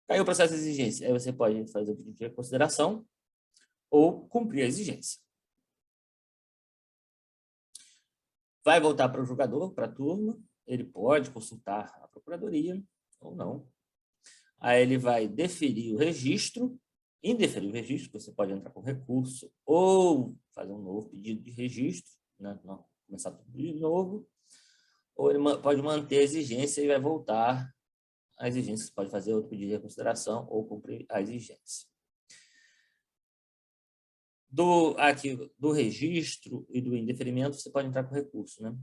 Caiu o processo de exigência, aí você pode fazer o pedido de reconsideração ou cumprir a exigência. Vai voltar para o julgador, para a turma, ele pode consultar a procuradoria ou não. Aí ele vai deferir o registro, indeferir o registro, você pode entrar com recurso ou fazer um novo pedido de registro, né? Não, começar tudo de novo, ou ele pode manter a exigência e vai voltar a exigência. Você pode fazer outro pedido de reconsideração ou cumprir a exigência. Do registro e do indeferimento, você pode entrar com recurso, né?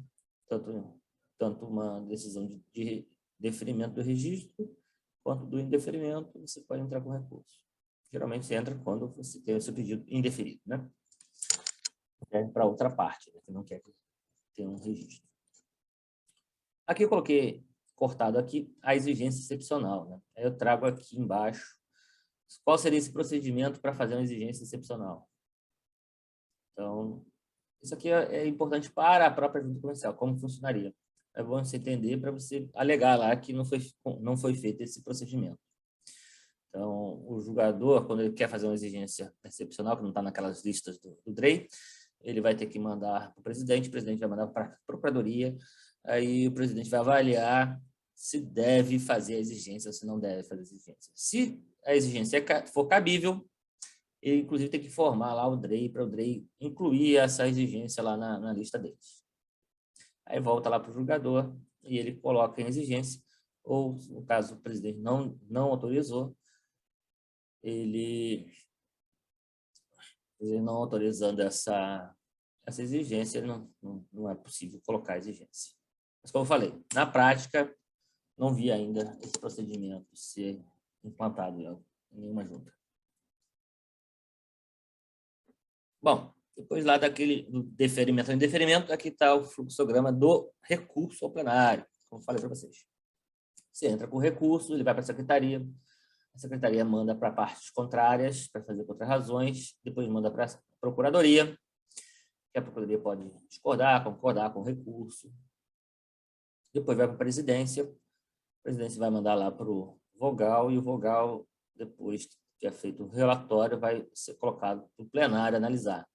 Tanto uma decisão de deferimento do registro, quanto do indeferimento, você pode entrar com recurso. Geralmente, você entra quando você tem o seu pedido indeferido, né? Para outra parte, né, que não quer ter um registro. Aqui eu coloquei, cortado aqui, a exigência excepcional, né? Aí eu trago aqui embaixo qual seria esse procedimento para fazer uma exigência excepcional. Então, isso aqui é importante para a própria junta comercial, como funcionaria. É bom você entender para você alegar lá que não foi feito esse procedimento. Então, o julgador, quando ele quer fazer uma exigência excepcional, que não está naquelas listas do DREI, ele vai ter que mandar para o presidente vai mandar para a procuradoria, aí o presidente vai avaliar se deve fazer a exigência ou se não deve fazer a exigência. Se a exigência for cabível, ele, inclusive, tem que informar lá o DREI, para o DREI incluir essa exigência lá na lista deles. Aí volta lá para o julgador e ele coloca em exigência, ou, no caso, o presidente não autorizou, ele não autorizando essa exigência, não é possível colocar exigência. Mas, como eu falei, na prática, não vi ainda esse procedimento ser implantado em nenhuma junta. Bom, depois lá do deferimento ao indeferimento, aqui está o fluxograma do recurso ao plenário, como eu falei para vocês. Você entra com o recurso, ele vai para a secretaria manda para partes contrárias, para fazer contrarrazões, depois manda para Procuradoria, que a Procuradoria pode discordar, concordar com o recurso. Depois vai para a Presidência. A Presidência vai mandar lá para o Vogal, e o Vogal, depois que é feito o relatório, vai ser colocado para o plenário analisar.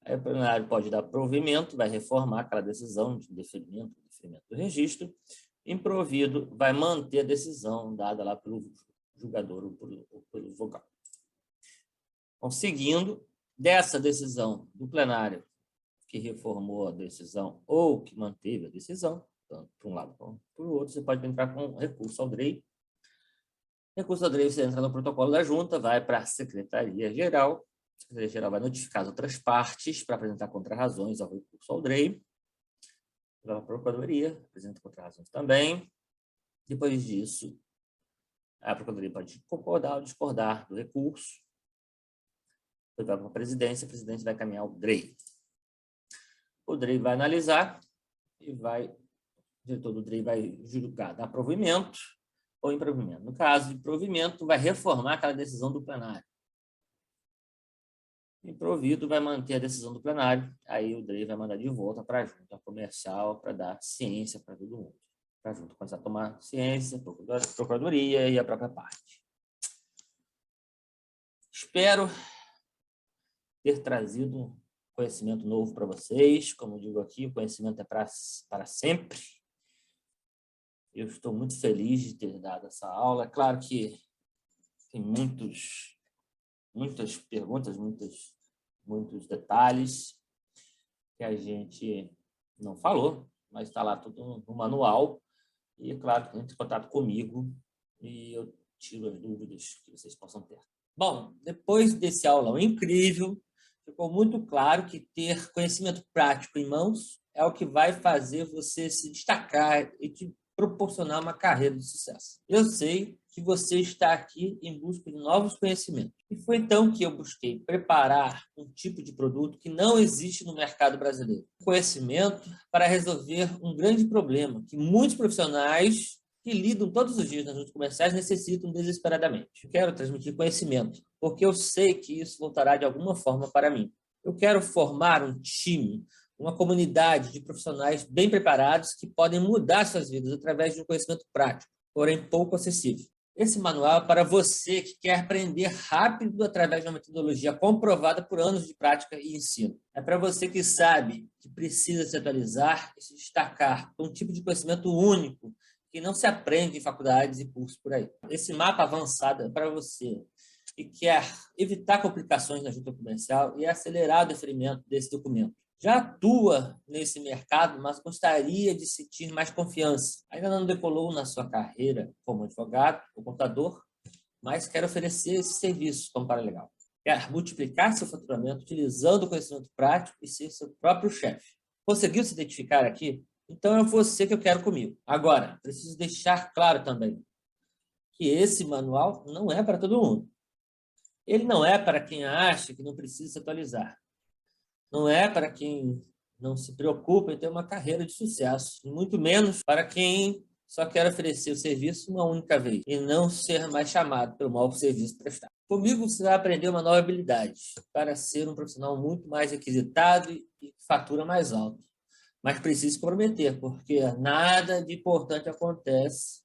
Aí o plenário pode dar provimento, vai reformar aquela decisão de deferimento do registro. Improvido, vai manter a decisão dada lá pelo julgador ou pelo vogal. Então, seguindo dessa decisão do plenário que reformou a decisão ou que manteve a decisão, tanto para um lado como para o outro, você pode entrar com recurso ao DREI. Recurso ao DREI, você entra no protocolo da junta, vai para a Secretaria-Geral. A Secretaria-Geral vai notificar as outras partes para apresentar contrarrazões ao recurso ao DREI. Para a Procuradoria, apresenta contrarrazões também. Depois disso, a Procuradoria pode concordar ou discordar do recurso. Depois vai para a Presidência vai caminhar ao DREI. O DREI vai analisar e o diretor do DREI vai julgar, dar provimento ou improvimento. No caso de provimento, vai reformar aquela decisão do plenário. Improvido, vai manter a decisão do plenário, aí o DREI vai mandar de volta para a junta comercial para dar ciência para todo mundo. Para a junta começar a tomar ciência, Procuradoria e a própria parte. Espero ter trazido conhecimento novo para vocês. Como eu digo aqui, o conhecimento é para sempre. Eu estou muito feliz de ter dado essa aula. É claro que tem muitas perguntas, muitos detalhes que a gente não falou, mas está lá tudo no manual. E, é claro, entre em contato comigo e eu tiro as dúvidas que vocês possam ter. Bom, depois desse aulão incrível, ficou muito claro que ter conhecimento prático em mãos é o que vai fazer você se destacar e te proporcionar uma carreira de sucesso. Eu sei que você está aqui em busca de novos conhecimentos. E foi então que eu busquei preparar um tipo de produto que não existe no mercado brasileiro. Conhecimento para resolver um grande problema que muitos profissionais que lidam todos os dias nas juntas comerciais necessitam desesperadamente. Eu quero transmitir conhecimento, porque eu sei que isso voltará de alguma forma para mim. Eu quero formar um time, uma comunidade de profissionais bem preparados que podem mudar suas vidas através de um conhecimento prático, porém pouco acessível. Esse manual é para você que quer aprender rápido através de uma metodologia comprovada por anos de prática e ensino. É para você que sabe que precisa se atualizar e se destacar com um tipo de conhecimento único que não se aprende em faculdades e cursos por aí. Esse mapa avançado é para você que quer evitar complicações na junta comercial e acelerar o deferimento desse documento. Já atua nesse mercado, mas gostaria de sentir mais confiança. Ainda não decolou na sua carreira como advogado ou contador, mas quer oferecer esse serviço como paralegal. Quer multiplicar seu faturamento utilizando o conhecimento prático e ser seu próprio chefe. Conseguiu se identificar aqui? Então é você que eu quero comigo. Agora, preciso deixar claro também que esse manual não é para todo mundo. Ele não é para quem acha que não precisa se atualizar. Não é para quem não se preocupa em ter uma carreira de sucesso, e muito menos para quem só quer oferecer o serviço uma única vez e não ser mais chamado pelo mau serviço prestado. Comigo você vai aprender uma nova habilidade para ser um profissional muito mais requisitado e fatura mais alto. Mas precisa se comprometer, porque nada de importante acontece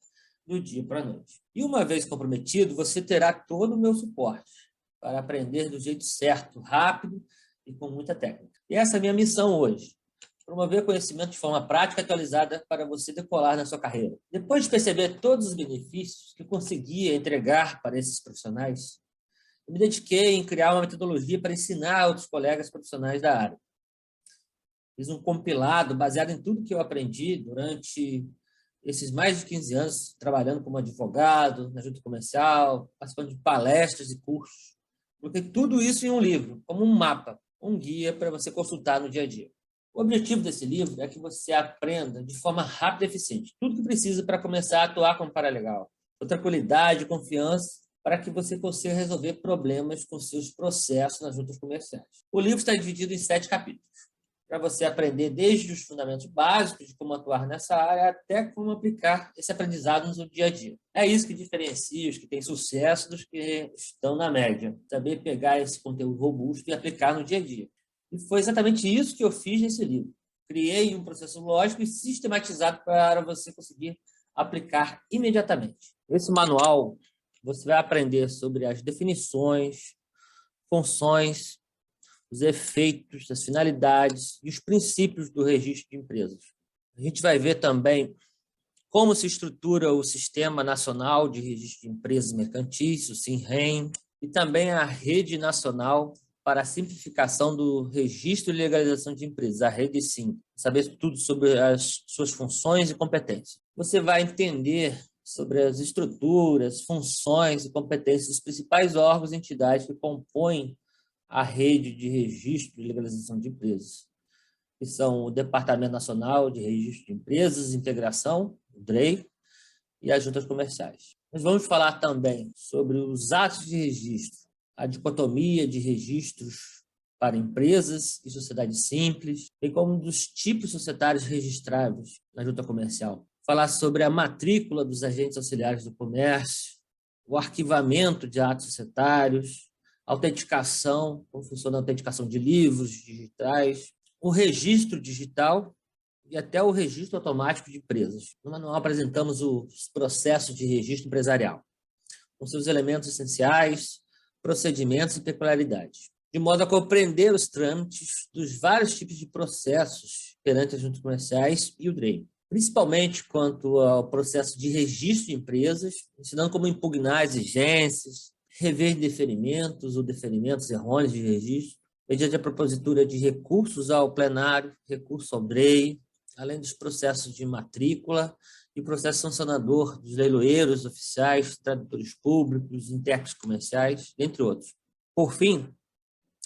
do dia para a noite. E uma vez comprometido, você terá todo o meu suporte para aprender do jeito certo, rápido e com muita técnica. E essa é a minha missão hoje, promover conhecimento de forma prática e atualizada para você decolar na sua carreira. Depois de perceber todos os benefícios que conseguia entregar para esses profissionais, eu me dediquei em criar uma metodologia para ensinar outros colegas profissionais da área. Fiz um compilado baseado em tudo que eu aprendi durante esses mais de 15 anos, trabalhando como advogado, na junta comercial, participando de palestras e cursos. Coloquei tudo isso em um livro, como um mapa, um guia para você consultar no dia a dia. O objetivo desse livro é que você aprenda de forma rápida e eficiente tudo que precisa para começar a atuar como paralegal, com tranquilidade e confiança, para que você consiga resolver problemas com seus processos nas juntas comerciais. O livro está dividido em 7 capítulos. para você aprender desde os fundamentos básicos de como atuar nessa área até como aplicar esse aprendizado no seu dia a dia. É isso que diferencia os que têm sucesso dos que estão na média. Saber pegar esse conteúdo robusto e aplicar no dia a dia. E foi exatamente isso que eu fiz nesse livro. Criei um processo lógico e sistematizado para você conseguir aplicar imediatamente. Esse manual, você vai aprender sobre as definições, funções, os efeitos, as finalidades e os princípios do registro de empresas. A gente vai ver também como se estrutura o Sistema Nacional de Registro de Empresas Mercantis, o SINREM, e também a Rede Nacional para a Simplificação do Registro e Legalização de Empresas, a Rede SIM. Saber tudo sobre as suas funções e competências. Você vai entender sobre as estruturas, funções e competências dos principais órgãos e entidades que compõem a rede de registro e legalização de empresas, que são o Departamento Nacional de Registro de Empresas, Integração, o DREI, e as juntas comerciais. Nós vamos falar também sobre os atos de registro, a dicotomia de registros para empresas e sociedade simples, bem como dos tipos societários registráveis na junta comercial. Falar sobre a matrícula dos agentes auxiliares do comércio, o arquivamento de atos societários, autenticação, como funciona a autenticação de livros digitais, o registro digital e até o registro automático de empresas. No manual apresentamos os processos de registro empresarial, com seus elementos essenciais, procedimentos e peculiaridades, de modo a compreender os trâmites dos vários tipos de processos perante as juntas comerciais e o DREI, principalmente quanto ao processo de registro de empresas, ensinando como impugnar exigências, rever deferimentos ou deferimentos errôneos de registro, mediante a propositura de recursos ao plenário, recurso ao DREI, além dos processos de matrícula e processo sancionador dos leiloeiros, oficiais, tradutores públicos, intérpretes comerciais, entre outros. Por fim,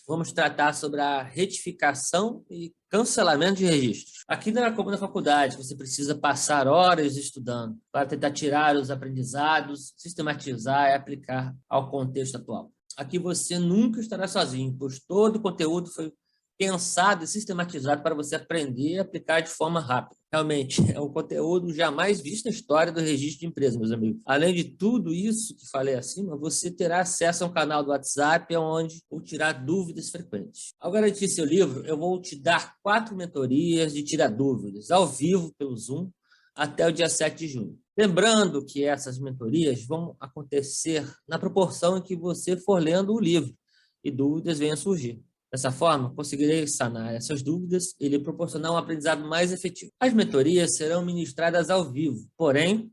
vamos tratar sobre a retificação e cancelamento de registros. Aqui não é como na faculdade, você precisa passar horas estudando para tentar tirar os aprendizados, sistematizar e aplicar ao contexto atual. Aqui você nunca estará sozinho, pois todo o conteúdo foi pensado e sistematizado para você aprender e aplicar de forma rápida. Realmente, é um conteúdo jamais visto na história do registro de empresas, meus amigos. Além de tudo isso que falei acima, você terá acesso a um canal do WhatsApp onde vou tirar dúvidas frequentes. Ao garantir seu livro, eu vou te dar 4 mentorias de tirar dúvidas, ao vivo pelo Zoom, até o dia 7 de junho. Lembrando que essas mentorias vão acontecer na proporção em que você for lendo o livro e dúvidas venham a surgir. Dessa forma, conseguirei sanar essas dúvidas e lhe proporcionar um aprendizado mais efetivo. As mentorias serão ministradas ao vivo, porém,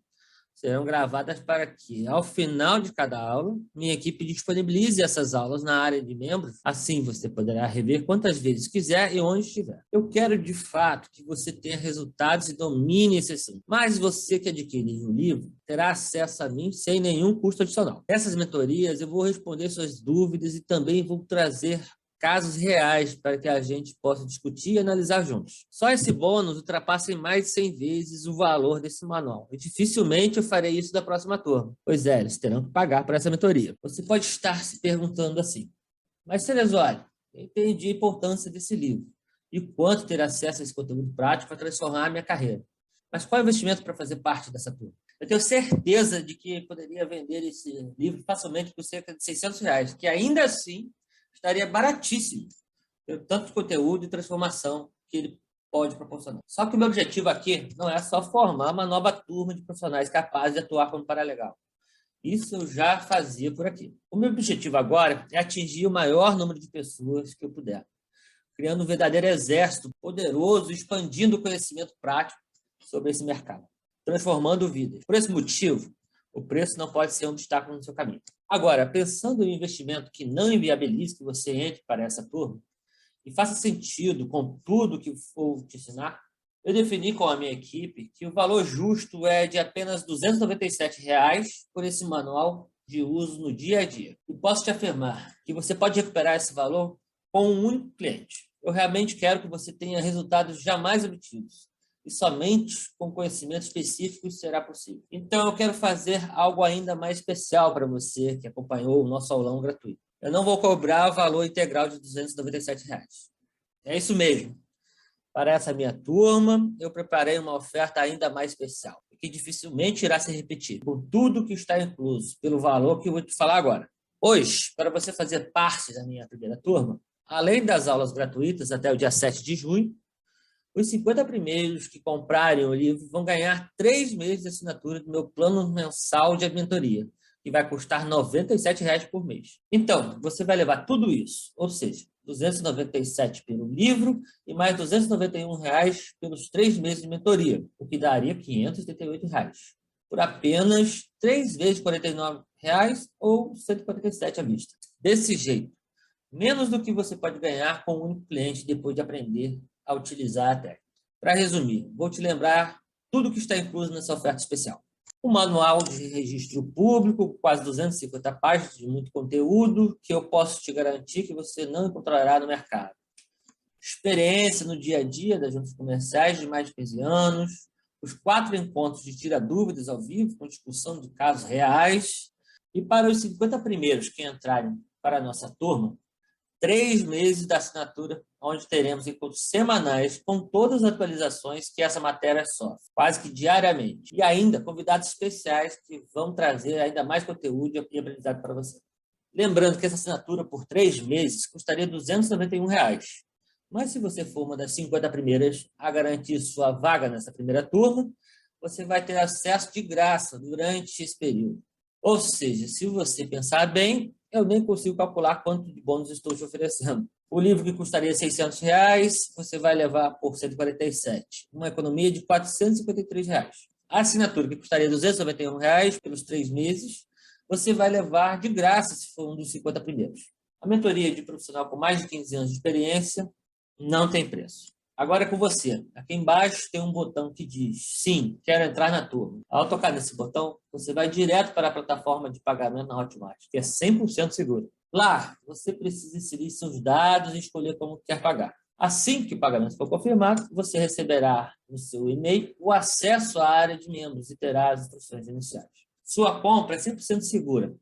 serão gravadas para que, ao final de cada aula, minha equipe disponibilize essas aulas na área de membros. Assim, você poderá rever quantas vezes quiser e onde estiver. Eu quero, de fato, que você tenha resultados e domine esse assunto. Mas você que adquirir o livro terá acesso a mim sem nenhum custo adicional. Nessas mentorias, eu vou responder suas dúvidas e também vou trazer casos reais para que a gente possa discutir e analisar juntos. Só esse bônus ultrapassa em mais de 100 vezes o valor desse manual. E dificilmente eu farei isso da próxima turma. Pois é, eles terão que pagar por essa mentoria. Você pode estar se perguntando assim, mas Ceresoli, eu entendi a importância desse livro e quanto ter acesso a esse conteúdo prático para transformar a minha carreira. Mas qual é o investimento para fazer parte dessa turma? Eu tenho certeza de que poderia vender esse livro facilmente por cerca de R$ 600, que ainda assim estaria baratíssimo, pelo tanto de conteúdo e transformação que ele pode proporcionar. Só que o meu objetivo aqui não é só formar uma nova turma de profissionais capazes de atuar como paralegal. Isso eu já fazia por aqui. O meu objetivo agora é atingir o maior número de pessoas que eu puder, criando um verdadeiro exército poderoso, expandindo o conhecimento prático sobre esse mercado, transformando vidas. Por esse motivo, o preço não pode ser um obstáculo no seu caminho. Agora, pensando em um investimento que não inviabilize que você entre para essa turma e faça sentido com tudo que for te ensinar, eu defini com a minha equipe que o valor justo é de apenas R$ 297 por esse manual de uso no dia a dia. E posso te afirmar que você pode recuperar esse valor com um único cliente. Eu realmente quero que você tenha resultados jamais obtidos. E somente com conhecimento específico isso será possível. Então, eu quero fazer algo ainda mais especial para você que acompanhou o nosso aulão gratuito. Eu não vou cobrar o valor integral de R$ 297. É isso mesmo. Para essa minha turma, eu preparei uma oferta ainda mais especial, que dificilmente irá se repetir, com tudo que está incluso, pelo valor que eu vou te falar agora. Hoje, para você fazer parte da minha primeira turma, além das aulas gratuitas até o dia 7 de junho, os 50 primeiros que comprarem o livro vão ganhar 3 meses de assinatura do meu plano mensal de mentoria, que vai custar R$ 97 por mês. Então, você vai levar tudo isso, ou seja, R$ 297 pelo livro e mais R$ 291 pelos 3 meses de mentoria, o que daria R$ 588, por apenas 3 vezes R$ 49 ou R$ 147 à vista. Desse jeito, menos do que você pode ganhar com um único cliente depois de aprender a utilizar a técnica. Para resumir, vou te lembrar tudo que está incluso nessa oferta especial. Um manual de registro público, quase 250 páginas de muito conteúdo, que eu posso te garantir que você não encontrará no mercado. Experiência no dia a dia das juntas comerciais de mais de 15 anos, os 4 encontros de tira dúvidas ao vivo, com discussão de casos reais, e para os 50 primeiros que entrarem para a nossa turma, 3 meses da assinatura, onde teremos encontros semanais com todas as atualizações que essa matéria sofre, quase que diariamente. E ainda convidados especiais que vão trazer ainda mais conteúdo e aprendizado para você. Lembrando que essa assinatura por 3 meses custaria R$ 291. Mas se você for uma das 50 primeiras a garantir sua vaga nessa primeira turma, você vai ter acesso de graça durante esse período. Ou seja, se você pensar bem, eu nem consigo calcular quanto de bônus estou te oferecendo. O livro que custaria R$ 600, você vai levar por 147, uma economia de R$ 453. A assinatura que custaria R$ 291 pelos 3 meses, você vai levar de graça se for um dos 50 primeiros. A mentoria de profissional com mais de 15 anos de experiência não tem preço. Agora é com você. Aqui embaixo tem um botão que diz sim, quero entrar na turma. Ao tocar nesse botão, você vai direto para a plataforma de pagamento na Hotmart, que é 100% segura. Lá, você precisa inserir seus dados e escolher como quer pagar. Assim que o pagamento for confirmado, você receberá no seu e-mail o acesso à área de membros e terá as instruções iniciais. Sua compra é 100% segura.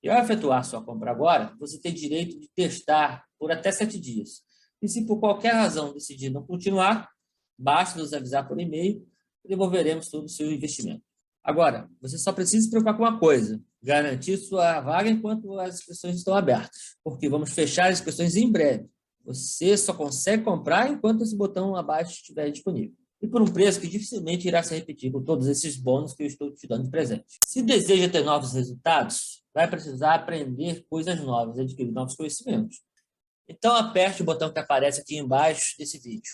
E ao efetuar sua compra agora, você tem direito de testar por até 7 dias. E se por qualquer razão decidir não continuar, basta nos avisar por e-mail e devolveremos todo o seu investimento. Agora, você só precisa se preocupar com uma coisa: garantir sua vaga enquanto as inscrições estão abertas, porque vamos fechar as inscrições em breve. Você só consegue comprar enquanto esse botão abaixo estiver disponível. E por um preço que dificilmente irá se repetir com todos esses bônus que eu estou te dando de presente. Se deseja ter novos resultados, vai precisar aprender coisas novas, adquirir novos conhecimentos. Então, aperte o botão que aparece aqui embaixo desse vídeo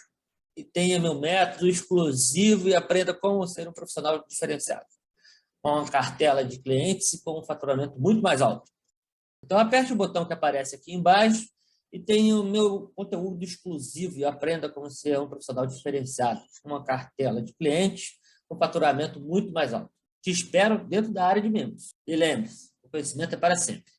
e tenha meu método exclusivo e aprenda como ser um profissional diferenciado, com uma cartela de clientes e com um faturamento muito mais alto. Então, aperte o botão que aparece aqui embaixo e tenha o meu conteúdo exclusivo e aprenda como ser um profissional diferenciado, com uma cartela de clientes com faturamento muito mais alto. Te espero dentro da área de membros. E lembre-se, o conhecimento é para sempre.